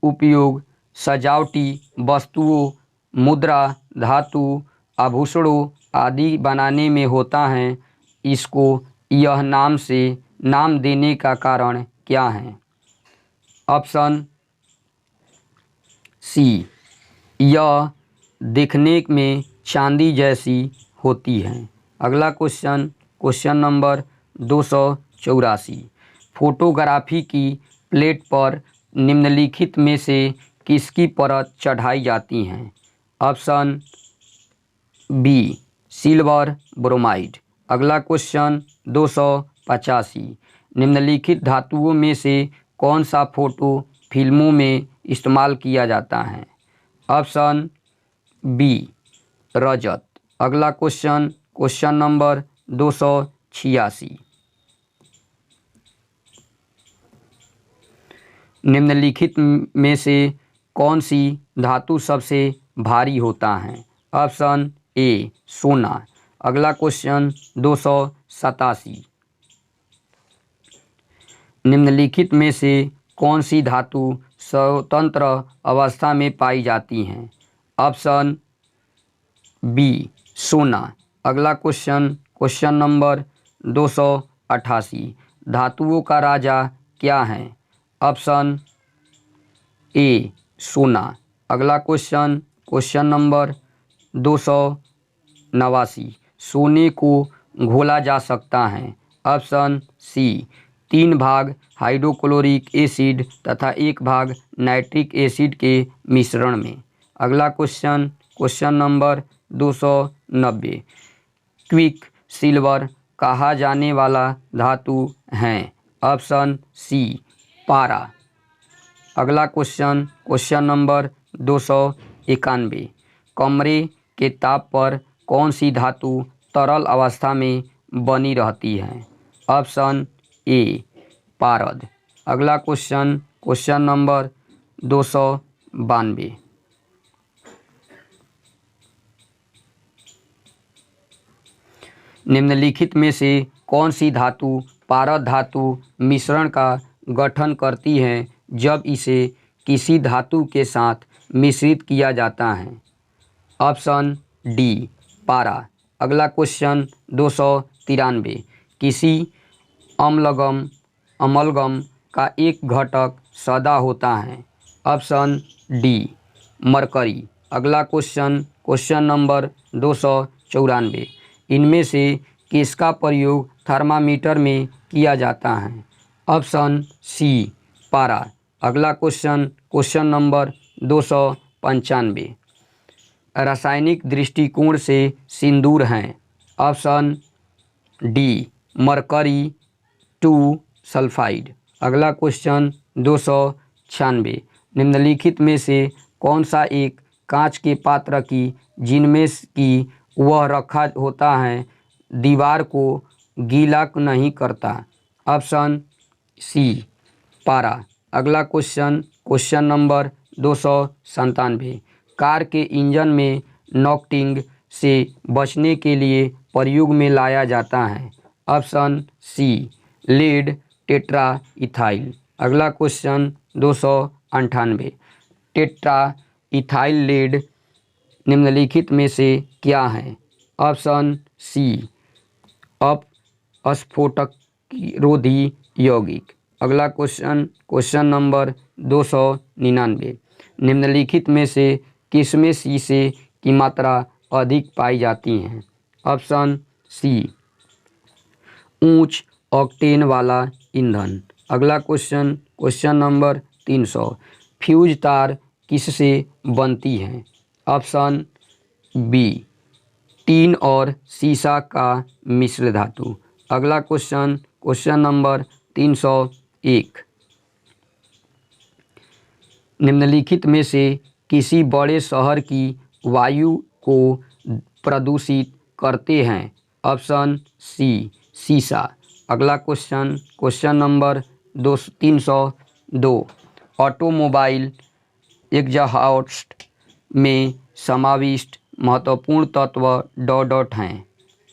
उपयोग सजावटी वस्तुओं, मुद्रा, धातु, आभूषणों आदि बनाने में होता है। इसको यह नाम देने का कारण क्या है? ऑप्शन सी यह दिखने में चांदी जैसी होती है। अगला क्वेश्चन नंबर 284, फोटोग्राफी की प्लेट पर निम्नलिखित में से किसकी परत चढ़ाई जाती है? Option B silver bromide. अगला क्वेश्चन 285, निम्नलिखित धातुओं में से कौन सा फोटो फिल्मों में इस्तेमाल किया जाता है? ऑप्शन बी रजत। अगला क्वेश्चन नंबर 286, निम्नलिखित में से कौन सी धातु सबसे भारी होता है? ऑप्शन ए सोना। अगला क्वेश्चन 287, निम्नलिखित में से कौन सी धातु स्वतंत्र अवस्था में पाई जाती हैं? ऑप्शन बी सोना। अगला क्वेश्चन नंबर 288, धातुओं का राजा क्या है? ऑप्शन ए सोना। अगला क्वेश्चन नंबर 289, सोने को घोला जा सकता है? ऑप्शन सी 3 भाग हाइड्रोक्लोरिक एसिड तथा 1 भाग नाइट्रिक एसिड के मिश्रण में। अगला क्वेश्चन नंबर 290, क्विक सिल्वर कहा जाने वाला धातु है? ऑप्शन सी पारा। अगला क्वेश्चन नंबर 291, कमरे के ताप पर कौन सी धातु तरल अवस्था में बनी रहती है? ऑप्शन ए पारद। अगला क्वेश्चन नंबर 292, निम्नलिखित में से कौन सी धातु पारद धातु मिश्रण का गठन करती है जब इसे किसी धातु के साथ मिश्रित किया जाता है? ऑप्शन डी पारा। अगला क्वेश्चन 293, किसी अमलगम का एक घटक सदा होता है। Option D mercury. अगला क्वेश्चन नंबर 294, इनमें से किसका प्रयोग थर्मामीटर में किया जाता है। ऑप्शन सी पारा। अगला क्वेश्चन नंबर 295, रासायनिक दृष्टिकोण से सिंदूर हैं। Option D mercury 2 sulphide. अगला क्वेश्चन 296, निम्नलिखित में से कौन सा एक कांच के पात्र की जिनमें की वह रखा होता है दीवार को गीला नहीं करता। ऑप्शन सी पारा। अगला क्वेश्चन नंबर 297, कार के इंजन में नॉकटिंग से बचने के लिए प्रयोग में लाया जाता है। Option C lead tetraethyl. अगला क्वेश्चन 298, टेट्रा इथाइल लेड निम्नलिखित में से क्या है। ऑप्शन सी अपस्फोटक रोधी यौगिक। अगला क्वेश्चन नंबर 299, निम्नलिखित में से किसमें शीशे की मात्रा अधिक पाई जाती है। ऑप्शन सी उच्च ऑक्टेन वाला ईंधन। अगला क्वेश्चन नंबर 300, फ्यूज तार किससे बनती है। ऑप्शन बी टीन और सीसा का मिश्र धातु। अगला क्वेश्चन नंबर 301, निम्नलिखित में से किसी बड़े शहर की वायु को प्रदूषित करते हैं। ऑप्शन सी सीसा। अगला क्वेश्चन नंबर 302, ऑटोमोबाइल एग्जॉस्ट में समाविष्ट महत्वपूर्ण तत्व ... हैं।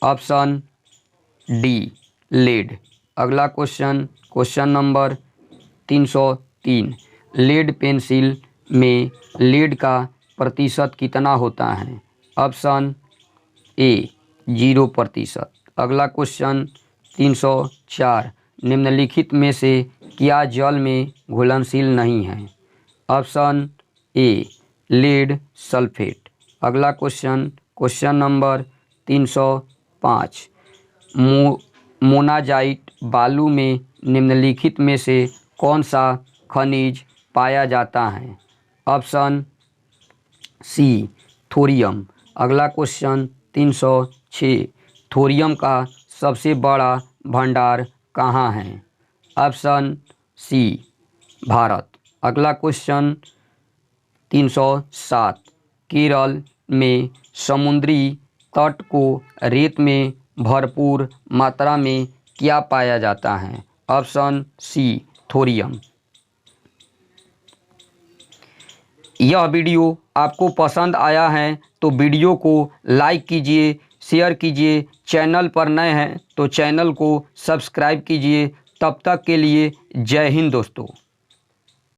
Option D lead. अगला क्वेश्चन नंबर 303, लेड पेंसिल में लेड का प्रतिशत कितना होता है। Option A 0%। अगला क्वेश्चन 304, निम्नलिखित में से क्या जल में घुलनशील नहीं है। Option A lead sulphate. अगला क्वेश्चन नंबर 305, मोनाजाइट बालू में निम्नलिखित में से कौन सा खनिज पाया जाता है। Option C thorium. अगला क्वेश्चन 306, थोरियम का सबसे बड़ा भंडार कहाँ है। Option C Bharat. अगला क्वेश्चन 307, केरल में समुद्री तट को रेत में भरपूर मात्रा में क्या पाया जाता है। Option C thorium. यह वीडियो आपको पसंद आया है तो वीडियो को लाइक कीजिए, शेयर कीजिए। चैनल पर नए हैं तो चैनल को सब्सक्राइब कीजिए। तब तक के लिए जय हिंद दोस्तों।